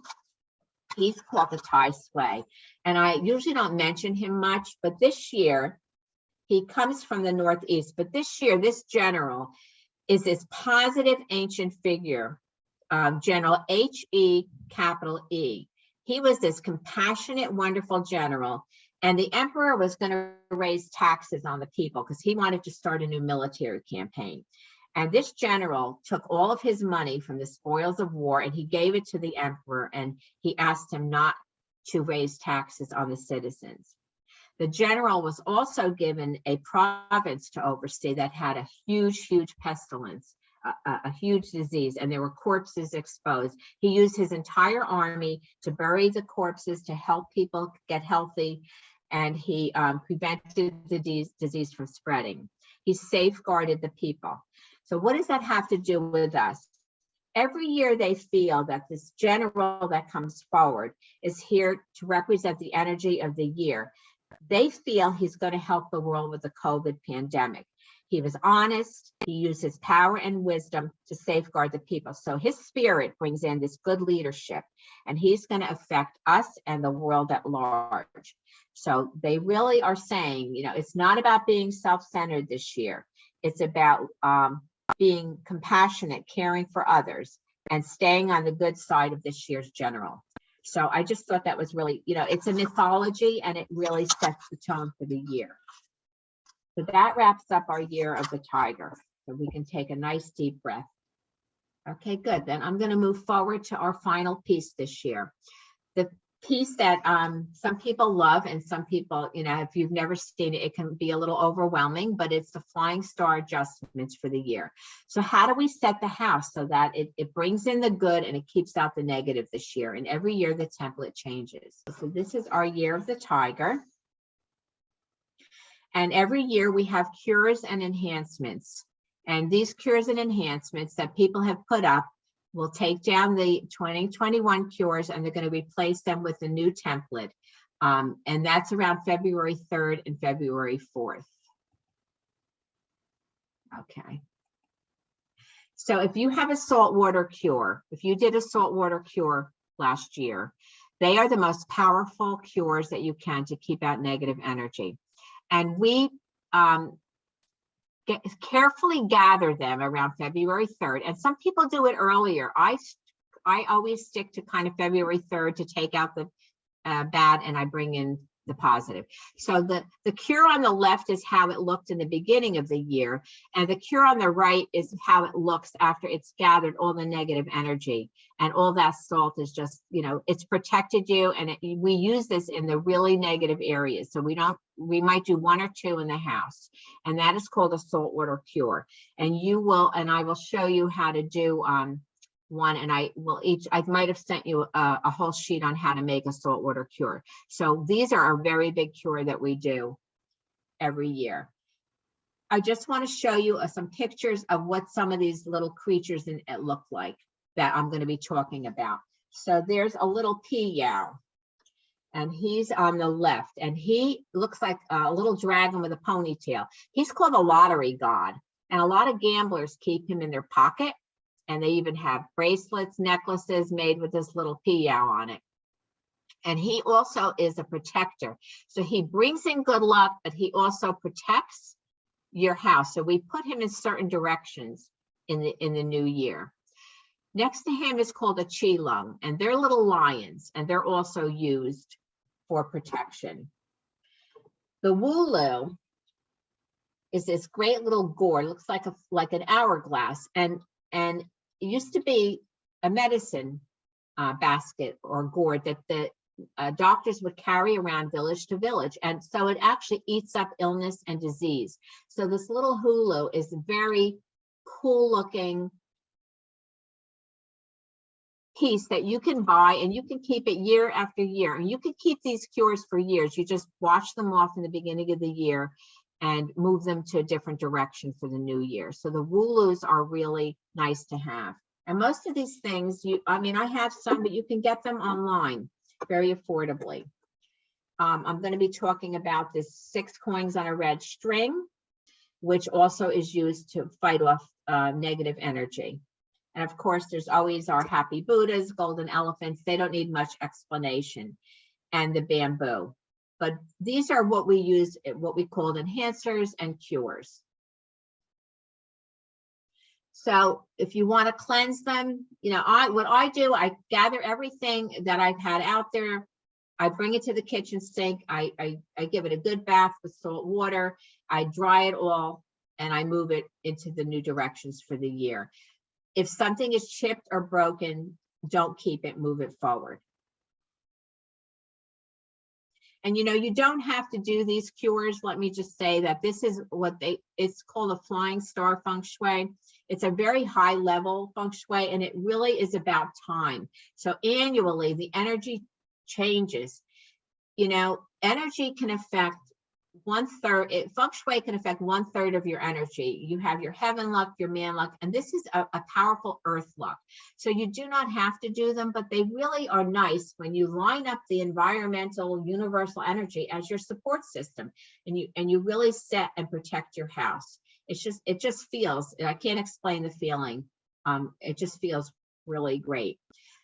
he's called the Tai Sui. And I usually don't mention him much, but this year, he comes from the Northeast, but this year, this general is this positive ancient figure, General H-E capital E. He was this compassionate, wonderful general, and the emperor was going to raise taxes on the people because he wanted to start a new military campaign. And this general took all of his money from the spoils of war and he gave it to the emperor, and he asked him not to raise taxes on the citizens. The general was also given a province to oversee that had a huge pestilence, a huge disease, and there were corpses exposed. He used his entire army to bury the corpses, to help people get healthy, and he prevented the disease from spreading. He safeguarded the people. So what does that have to do with us? Every year they feel that this general that comes forward is here to represent the energy of the year. They feel he's going to help the world with the COVID pandemic. He was honest. He used his power and wisdom to safeguard the people. So his spirit brings in this good leadership, and he's going to affect us and the world at large. So they really are saying, it's not about being self-centered this year. It's about being compassionate, caring for others, and staying on the good side of this year's general. So I just thought that was really, it's a mythology, and it really sets the tone for the year. So that wraps up our year of the tiger. So we can take a nice deep breath. Okay, good. Then I'm going to move forward to our final piece this year. The piece that some people love, and some people, if you've never seen it, it can be a little overwhelming, but it's the flying star adjustments for the year. So how do we set the house so that it brings in the good and it keeps out the negative this year? And every year the template changes. So this is our year of the tiger. And every year we have cures and enhancements. And these cures and enhancements that people have put up will take down the 2021 cures, and they're going to replace them with a new template. And that's around February 3rd and February 4th. Okay. So if you have a saltwater cure, if you did a saltwater cure last year, they are the most powerful cures that you can to keep out negative energy. And we carefully gather them around February 3rd. And some people do it earlier. I always stick to kind of February 3rd to take out the bad, and I bring in the positive. So the cure on the left is how it looked in the beginning of the year, and the cure on the right is how it looks after it's gathered all the negative energy, and all that salt is just, it's protected you, and we use this in the really negative areas. So we might do 1 or 2 in the house, and that is called a saltwater cure. And I will show you how to do one, and I might have sent you a whole sheet on how to make a saltwater cure. So these are a very big cure that we do every year. I just want to show you some pictures of what some of these little creatures look like that I'm going to be talking about. So there's a little Piao, and he's on the left, and he looks like a little dragon with a ponytail. He's called a lottery god, and a lot of gamblers keep him in their pocket. And they even have bracelets, necklaces made with this little Piao on it. And he also is a protector. So he brings in good luck, but he also protects your house. So we put him in certain directions in the new year. Next to him is called a Qilong, and they're little lions, and they're also used for protection. The Wulu is this great little gourd, looks like an hourglass, and it used to be a medicine basket or gourd that the doctors would carry around village to village. And so it actually eats up illness and disease. So this little hulu is a very cool looking piece that you can buy, and you can keep it year after year. And you can keep these cures for years. You just wash them off in the beginning of the year and move them to a different direction for the new year. So the Wulus are really nice to have. And most of these things, I have some, but you can get them online very affordably. I'm going to be talking about this 6 coins on a red string, which also is used to fight off negative energy. And of course, there's always our happy Buddhas, golden elephants. They don't need much explanation. And the bamboo. But these are what we use, what we call enhancers and cures. So if you want to cleanse them, what I do, I gather everything that I've had out there. I bring it to the kitchen sink. I give it a good bath with salt water. I dry it all. and I move it into the new directions for the year. If something is chipped or broken, don't keep it, move it forward. And you don't have to do these cures. Let me just say that this is it's called a flying star feng shui. It's a very high level feng shui, and it really is about time. So annually, the energy changes. Energy can affect 1/3, feng shui can affect 1/3 of your energy. You have your heaven luck, your man luck, and this is a powerful earth luck. So you do not have to do them, but they really are nice when you line up the environmental universal energy as your support system, and you really set and protect your house. It just feels, I can't explain the feeling. It just feels really great.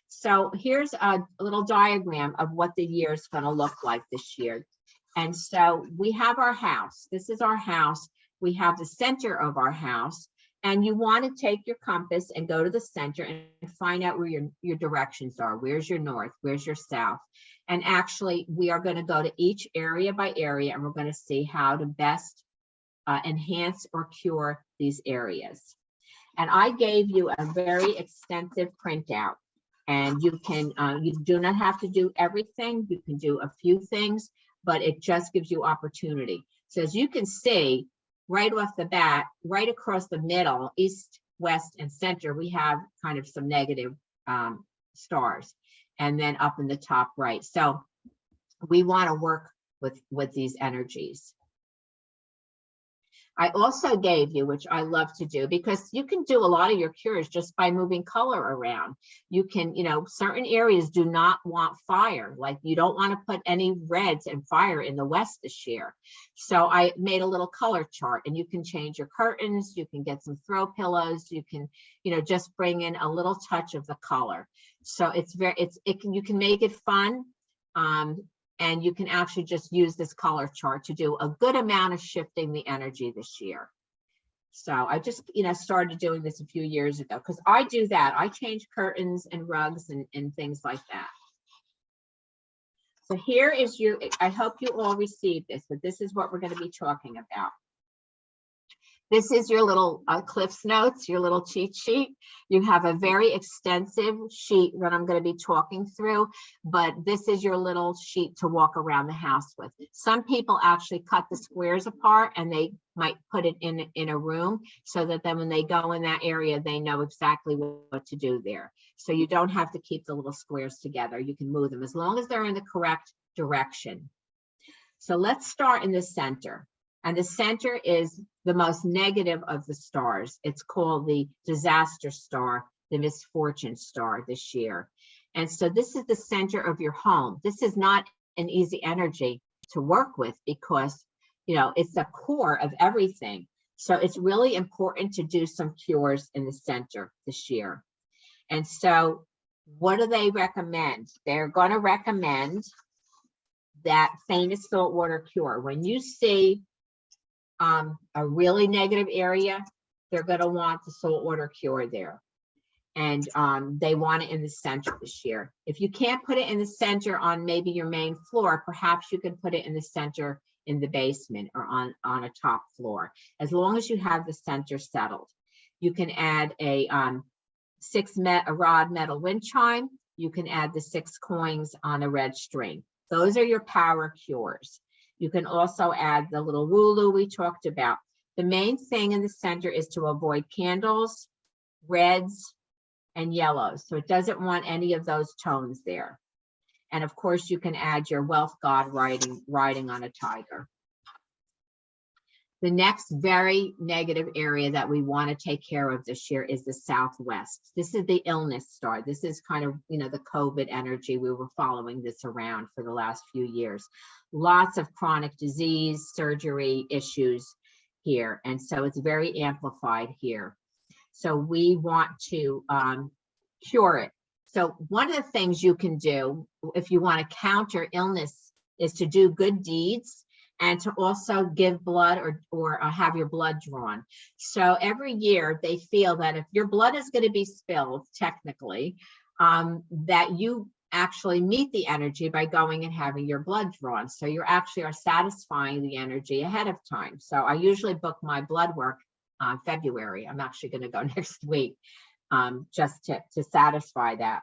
So here's a little diagram of what the year is going to look like this year. And so we have our house. This is our house. We have the center of our house, and you want to take your compass and go to the center and find out where your directions are. Where's your north? Where's your south? And actually, we are going to go to each area by area, and we're going to see how to best enhance or cure these areas. And I gave you a very extensive printout, and you do not have to do everything. You can do a few things, but it just gives you opportunity. So as you can see, right off the bat, right across the middle, east, west, and center, we have kind of some negative stars, and then up in the top right. So we want to work with these energies. I also gave you, which I love to do, because you can do a lot of your cures just by moving color around. You can, certain areas do not want fire. Like you don't want to put any reds and fire in the west this year. So I made a little color chart, and you can change your curtains. You can get some throw pillows. You can, just bring in a little touch of the color. So you can make it fun. And you can actually just use this color chart to do a good amount of shifting the energy this year. So I just, started doing this a few years ago, because I do that. I change curtains and rugs and things like that. So here is I hope you all received this, but this is what we're going to be talking about. This is your little Cliff's Notes, your little cheat sheet. You have a very extensive sheet that I'm going to be talking through, but this is your little sheet to walk around the house with. Some people actually cut the squares apart, and they might put it in a room, so that then when they go in that area, they know exactly what to do there. So you don't have to keep the little squares together. You can move them as long as they're in the correct direction. So let's start in the center. And the center is the most negative of the stars. It's called the disaster star, the misfortune star this year. And so this is the center of your home. This is not an easy energy to work with, because, it's the core of everything. So it's really important to do some cures in the center this year. And so what do they recommend? They're going to recommend that famous saltwater cure. When you see a really negative area, they're going to want the saltwater cure there. And they want it in the center this year. If you can't put it in the center on maybe your main floor, perhaps you can put it in the center in the basement or on a top floor, as long as you have the center settled. You can add a 6-rod metal wind chime. You can add the 6 coins on a red string. Those are your power cures. You can also add the little wulu we talked about. The main thing in the center is to avoid candles, reds, and yellows. So it doesn't want any of those tones there. And of course, you can add your wealth god riding on a tiger. The next very negative area that we want to take care of this year is the southwest. This is the illness star. This is kind of, the COVID energy. We were following this around for the last few years. Lots of chronic disease, surgery issues here. And so it's very amplified here. So we want to cure it. So one of the things you can do if you want to counter illness is to do good deeds, and to also give blood or have your blood drawn. So every year they feel that if your blood is going to be spilled, technically, that you actually meet the energy by going and having your blood drawn. So you actually are satisfying the energy ahead of time. So I usually book my blood work February. I'm actually going to go next week just to satisfy that.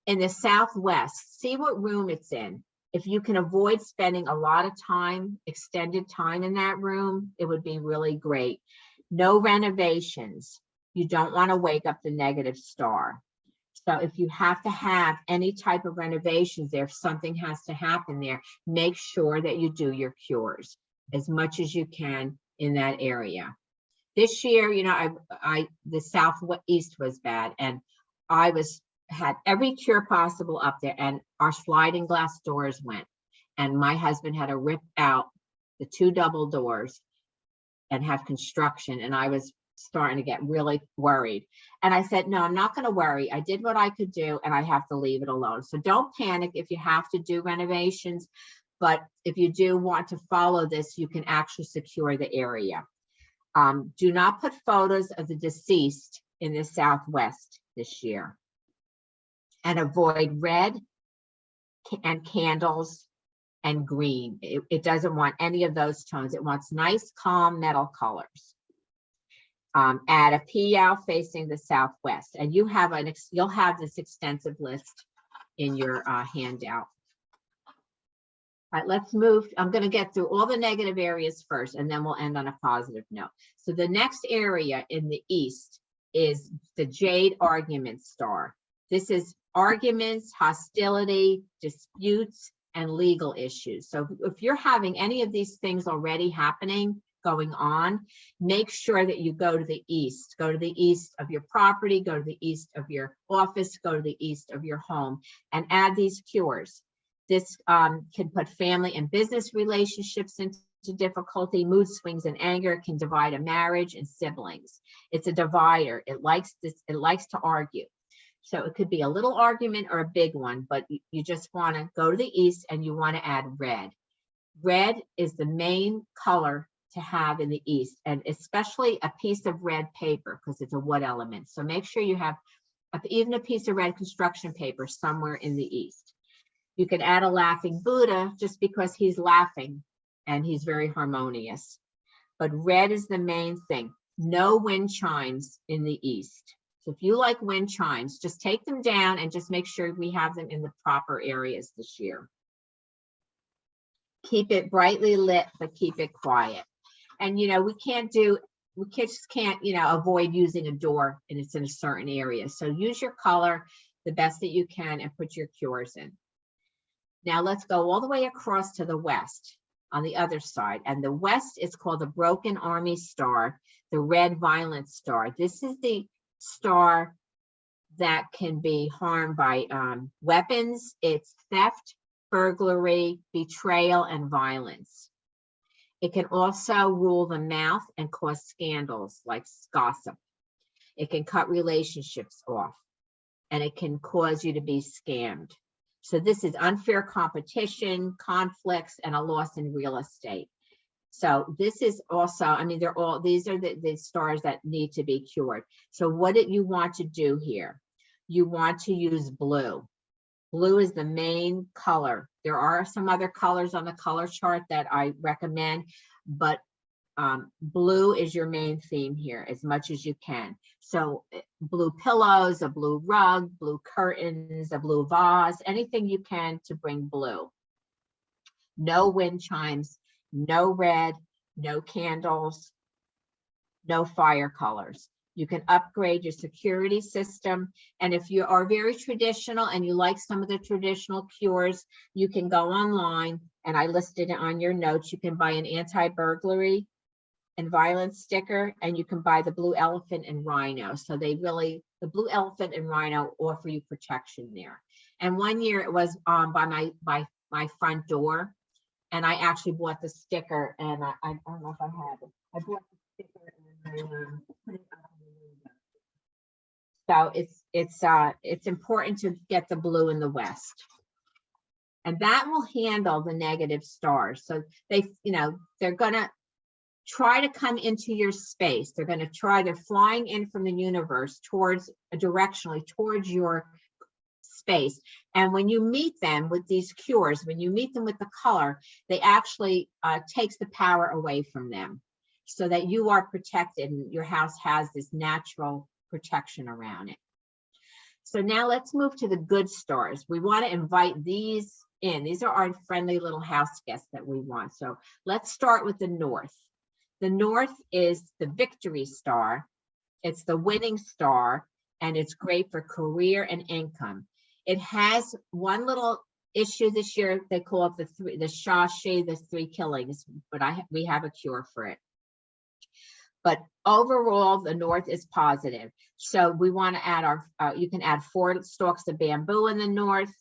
In the Southwest, see what room it's in. If you can avoid spending a lot of time, extended time in that room, it would be really great. No renovations. You don't want to wake up the negative star. So if you have to have any type of renovations there, if something has to happen there, make sure that you do your cures as much as you in that area. This year, you know, the Southeast was bad, and I had every cure possible up there, and our sliding glass doors went, and my husband had to rip out the 2 double doors and have construction, and I was starting to get really worried. And I said, no, I'm not going to worry. I did what I could do, and I have to leave it alone. So don't panic if you have to do renovations, but if you do want to follow this, you can actually secure the area. Do not put photos of the deceased in the Southwest this year. And avoid red and candles and green. It doesn't want any of those tones. It wants nice, calm metal colors. Add a PL facing the Southwest, and you'll have this extensive list in your handout. All right, let's move. I'm going to get through all the negative areas first, and then we'll end on a positive note. So the next area in the East is the Jade Argument Star. This is arguments, hostility, disputes, and legal issues. So if you're having any of these things already going on, make sure that you go to the East. Go to the east of your property, go to the east of your office, go to the east of your home, and add these cures. This can put family and business relationships into difficulty. Mood swings and anger can divide a marriage and siblings. It's a divider. It likes to argue. So it could be a little argument or a big one, but you just want to go to the East, and you want to add red. Red is the main color to have in the East, and especially a piece of red paper, because it's a wood element. So make sure you have even a piece of red construction paper somewhere in the East. You can add a laughing Buddha just because he's laughing and he's very harmonious. But red is the main thing. No wind chimes in the East. So if you like wind chimes, just take them down and just make sure we have them in the proper areas this year. Keep it brightly lit, but keep it quiet. And, you know, we just can't, you know, avoid using a door and it's in a certain area. So use your color the best that you can and put your cures in. Now let's go all the way across to the West on the other side. And the West is called the Broken Army Star, the Red Violent Star. This is the star that can be harmed by weapons. It's theft, burglary, betrayal, and violence. It can also rule the mouth and cause scandals like gossip. It can cut relationships off, and it can cause you to be scammed. So this is unfair competition, conflicts, and a loss in real estate. So this is also, I mean, these are the stars that need to be cured. So what did you want to do here? You want to use blue. Blue is the main color. There are some other colors on the color chart that I recommend, but blue is your main theme here as much as you can. So blue pillows, a blue rug, blue curtains, a blue vase, anything you can to bring blue. No wind chimes, no red, no candles, no fire colors. You can upgrade your security system. And if you are very traditional and you like some of the traditional cures, you can go online, and I listed it on your notes. You can buy an anti-burglary and violence sticker, and you can buy the blue elephant and rhino. So the blue elephant and rhino offer you protection there. And one year it was by my front door, and I actually bought the sticker, and I don't know if I have it. I bought the sticker and I put it up on the window. So it's important to get the blue in the West, and that will handle the negative stars. So they're gonna try to come into your space. They're flying in from the universe directionally towards your space. And when you meet them with these cures, when you meet them with the color, they actually takes the power away from them so that you are protected and your house has this natural protection around it. So now let's move to the good stars. We want to invite these in. These are our friendly little house guests that we want. So let's start with the north. The north is the victory star. It's the winning star, and it's great for career and income. It has one little issue this year. They call it the Shui, the 3 killings, but we have a cure for it. But overall, the north is positive. So we want to add you can add 4 stalks of bamboo in the north.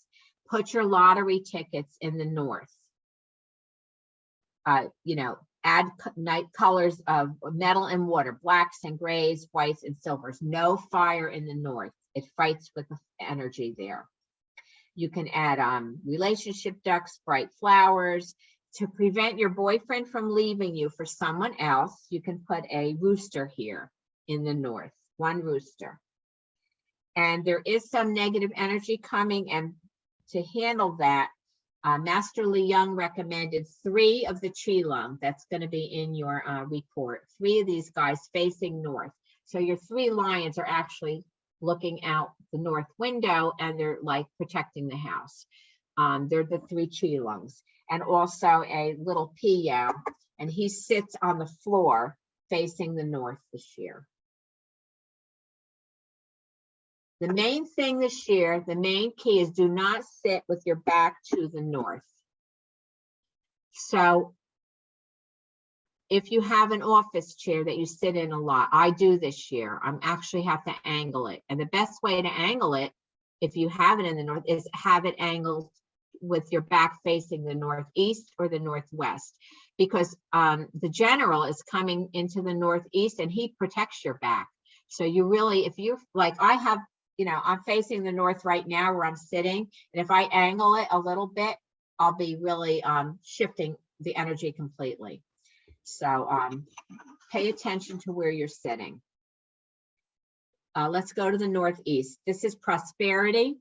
Put your lottery tickets in the north. Add night colors of metal and water, blacks and grays, whites and silvers. No fire in the north. It fights with the energy there. You can add relationship ducks, bright flowers. To prevent your boyfriend from leaving you for someone else, you can put a rooster here in the north, 1 rooster. And there is some negative energy coming, and to handle that, Master Li Young recommended 3 of the Qilong. That's going to be in your report. 3 of these guys facing north. So your 3 lions are actually looking out the north window, and they're like protecting the house. They're the 3 Qilongs. And also a little Piyao, and he sits on the floor facing the north this year. The main thing this year, the main key is do not sit with your back to the north. So if you have an office chair that you sit in a lot, I do this year, I'm actually have to angle it. And the best way to angle it, if you have it in the north, is have it angled with your back facing the northeast or the northwest, because the general is coming into the northeast and he protects your back. So you really, if you like, I have, I'm facing the north right now where I'm sitting, and if I angle it a little bit, I'll be really shifting the energy completely. So pay attention to where you're sitting. Let's go to the northeast. This is prosperity,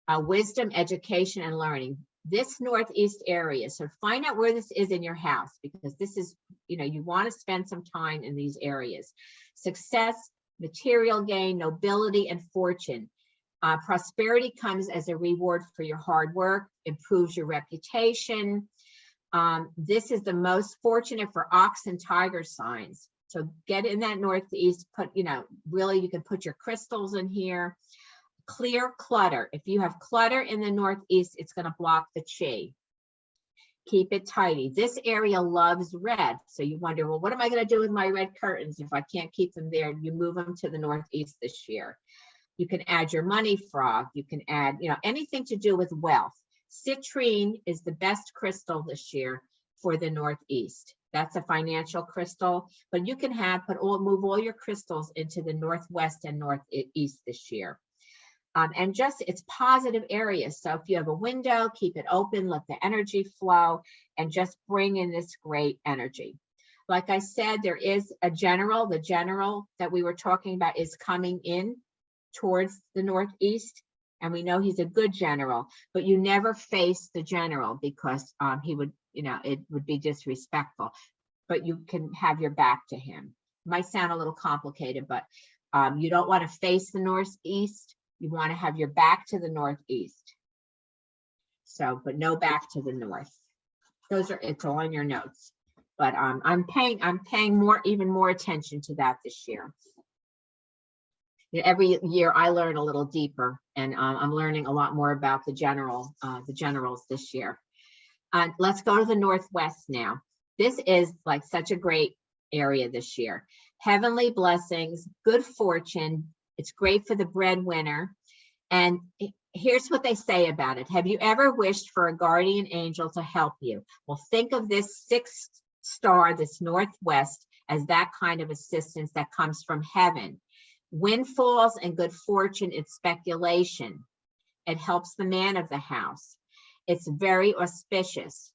wisdom, education, and learning. This northeast area, so find out where this is in your house, because this is, you want to spend some time in these areas. Success, material gain, nobility, and fortune. Prosperity comes as a reward for your hard work, improves your reputation. This is the most fortunate for ox and tiger signs. So get in that northeast, put, really you can put your crystals in here. Clear clutter. If you have clutter in the northeast, it's going to block the chi. Keep it tidy. This area loves red. So you wonder, well, what am I going to do with my red curtains if I can't keep them there? You move them to the northeast this year. You can add your money frog. You can add, anything to do with wealth. Citrine is the best crystal this year for the northeast. That's a financial crystal, but you can move all your crystals into the northwest and northeast this year. And just it's positive areas. So if you have a window, keep it open, let the energy flow, and just bring in this great energy. Like I said, there is a general. The general that we were talking about is coming in towards the northeast, and we know he's a good general, but you never face the general because he would, it would be disrespectful, but you can have your back to him. Might sound a little complicated, but you don't want to face the northeast. You want to have your back to the northeast. So, but no back to the north. It's all in your notes. But I'm paying even more attention to that this year. Every year I learn a little deeper, and I'm learning a lot more about the generals this year. Let's go to the northwest now. This is like such a great area this year. Heavenly blessings, good fortune. It's great for the breadwinner. And here's what they say about it. Have you ever wished for a guardian angel to help you? Well, think of this 6th star, this northwest, as that kind of assistance that comes from heaven. Windfalls and good fortune, it's speculation. It helps the man of the house. It's very auspicious.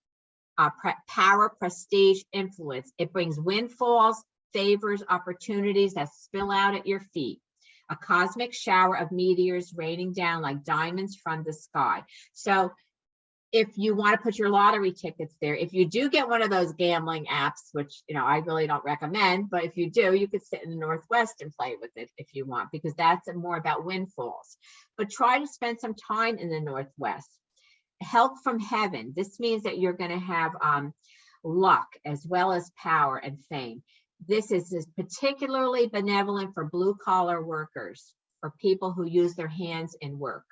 Power, prestige, influence. It brings windfalls, favors, opportunities that spill out at your feet. a cosmic shower of meteors raining down like diamonds from the sky. So if you want to put your lottery tickets there, if you do get one of those gambling apps, which, you know, I really don't recommend, but if you do, you could sit in the Northwest and play with it if you want, because that's more about windfalls. But try to spend some time in the Northwest. Help from heaven. This means that you're going to have luck as well as power and fame. This is particularly benevolent for blue collar workers, for people who use their hands in work.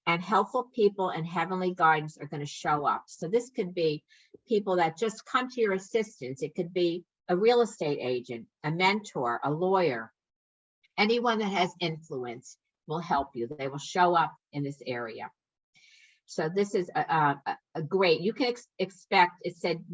And helpful people and heavenly guidance are going to show up. So this could be people that just come to your assistance. It could be a real estate agent, a mentor, a lawyer. Anyone that has influence will help you. They will show up in this area. So this is a great, you can expect, it said,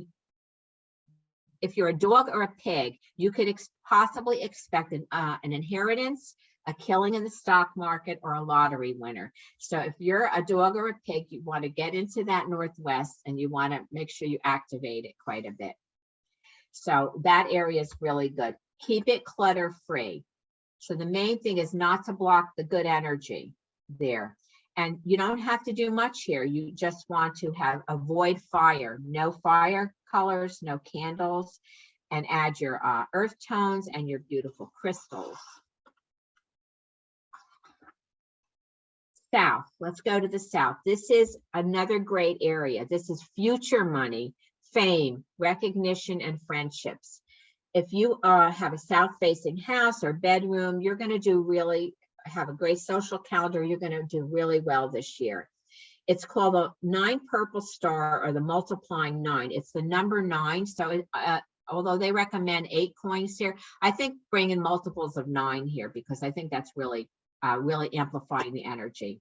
if you're a dog or a pig, you could possibly expect an inheritance, a killing in the stock market, or a lottery winner. So if you're a dog or a pig, you want to get into that Northwest and you want to make sure you activate it quite a bit. So that area is really good. Keep it clutter free. So the main thing is not to block the good energy there. And you don't have to do much here. You just want to avoid fire, no fire colors, no candles, and add your earth tones and your beautiful crystals. South, let's go to the south. This is another great area. This is future money, fame, recognition, and friendships. If you have a south-facing house or bedroom, you're going to have a great social calendar. You're going to do really well this year. It's called the 9 purple star, or the multiplying 9. It's the number 9. So although they recommend 8 coins here, I think bring in multiples of 9 here, because I think that's really amplifying the energy.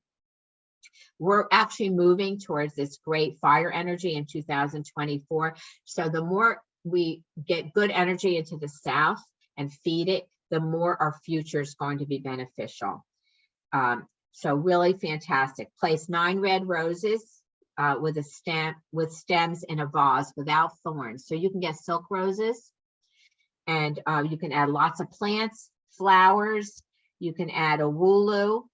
We're actually moving towards this great fire energy in 2024. So the more we get good energy into the south and feed it, the more our future is going to be beneficial. So really fantastic. Place 9 red roses with stems in a vase without thorns. So you can get silk roses, and you can add lots of plants, flowers. You can add a wooloo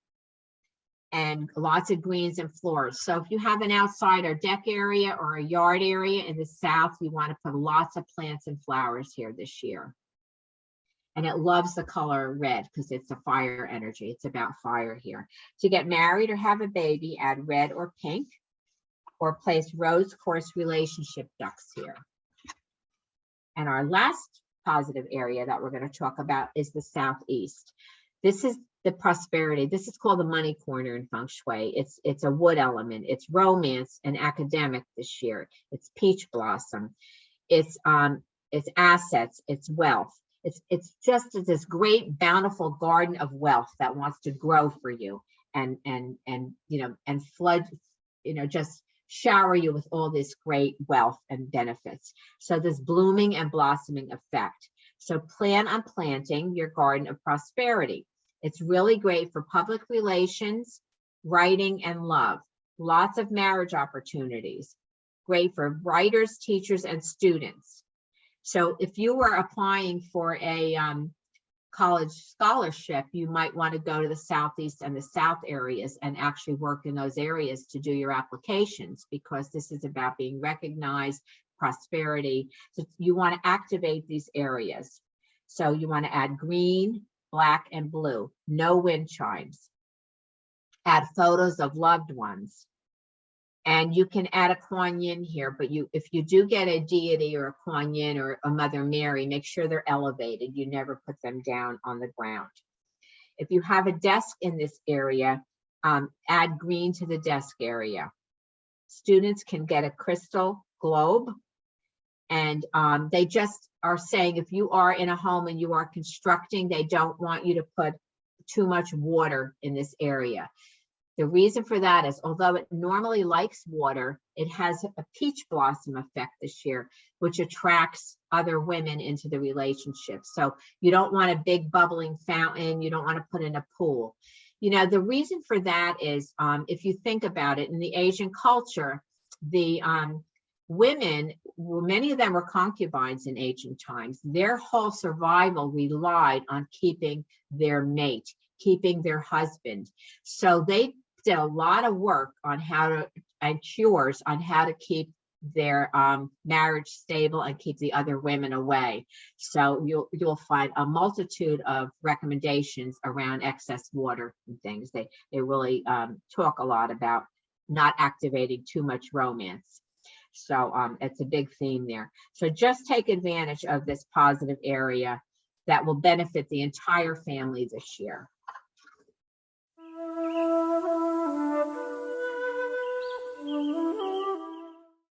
and lots of greens and florals. So if you have an outside or deck area or a yard area in the south, you want to put lots of plants and flowers here this year. And it loves the color red because it's a fire energy. It's about fire here. To get married or have a baby, add red or pink, or place rose quartz relationship ducks here. And our last positive area that we're going to talk about is the southeast. This is the prosperity. This is called the money corner in Feng Shui. It's a wood element. It's romance and academic this year. It's peach blossom. It's assets. It's wealth. It's just this great bountiful garden of wealth that wants to grow for you and flood, just shower you with all this great wealth and benefits. So this blooming and blossoming effect. So plan on planting your garden of prosperity. It's really great for public relations, writing, and love. Lots of marriage opportunities. Great for writers, teachers, and students. So if you were applying for a college scholarship, you might want to go to the southeast and the south areas and actually work in those areas to do your applications, because this is about being recognized, prosperity. So you want to activate these areas. So you want to add green, black, and blue. No wind chimes. Add photos of loved ones. And you can add a Kuan Yin here, but if you do get a deity or a Kuan Yin or a Mother Mary, make sure they're elevated. You never put them down on the ground. If you have a desk in this area, add green to the desk area. Students can get a crystal globe, and they just are saying if you are in a home and you are constructing, they don't want you to put too much water in this area. The reason for that is, although it normally likes water, it has a peach blossom effect this year, which attracts other women into the relationship. So you don't want a big bubbling fountain. You don't want to put in a pool. The reason for that is, if you think about it, in the Asian culture, the women, many of them were concubines in ancient times. Their whole survival relied on keeping their mate, keeping their husband. So they did a lot of work on how to, and cures on how to keep their marriage stable and keep the other women away. So you'll find a multitude of recommendations around excess water and things. They really talk a lot about not activating too much romance. So it's a big theme there. So just take advantage of this positive area that will benefit the entire family this year.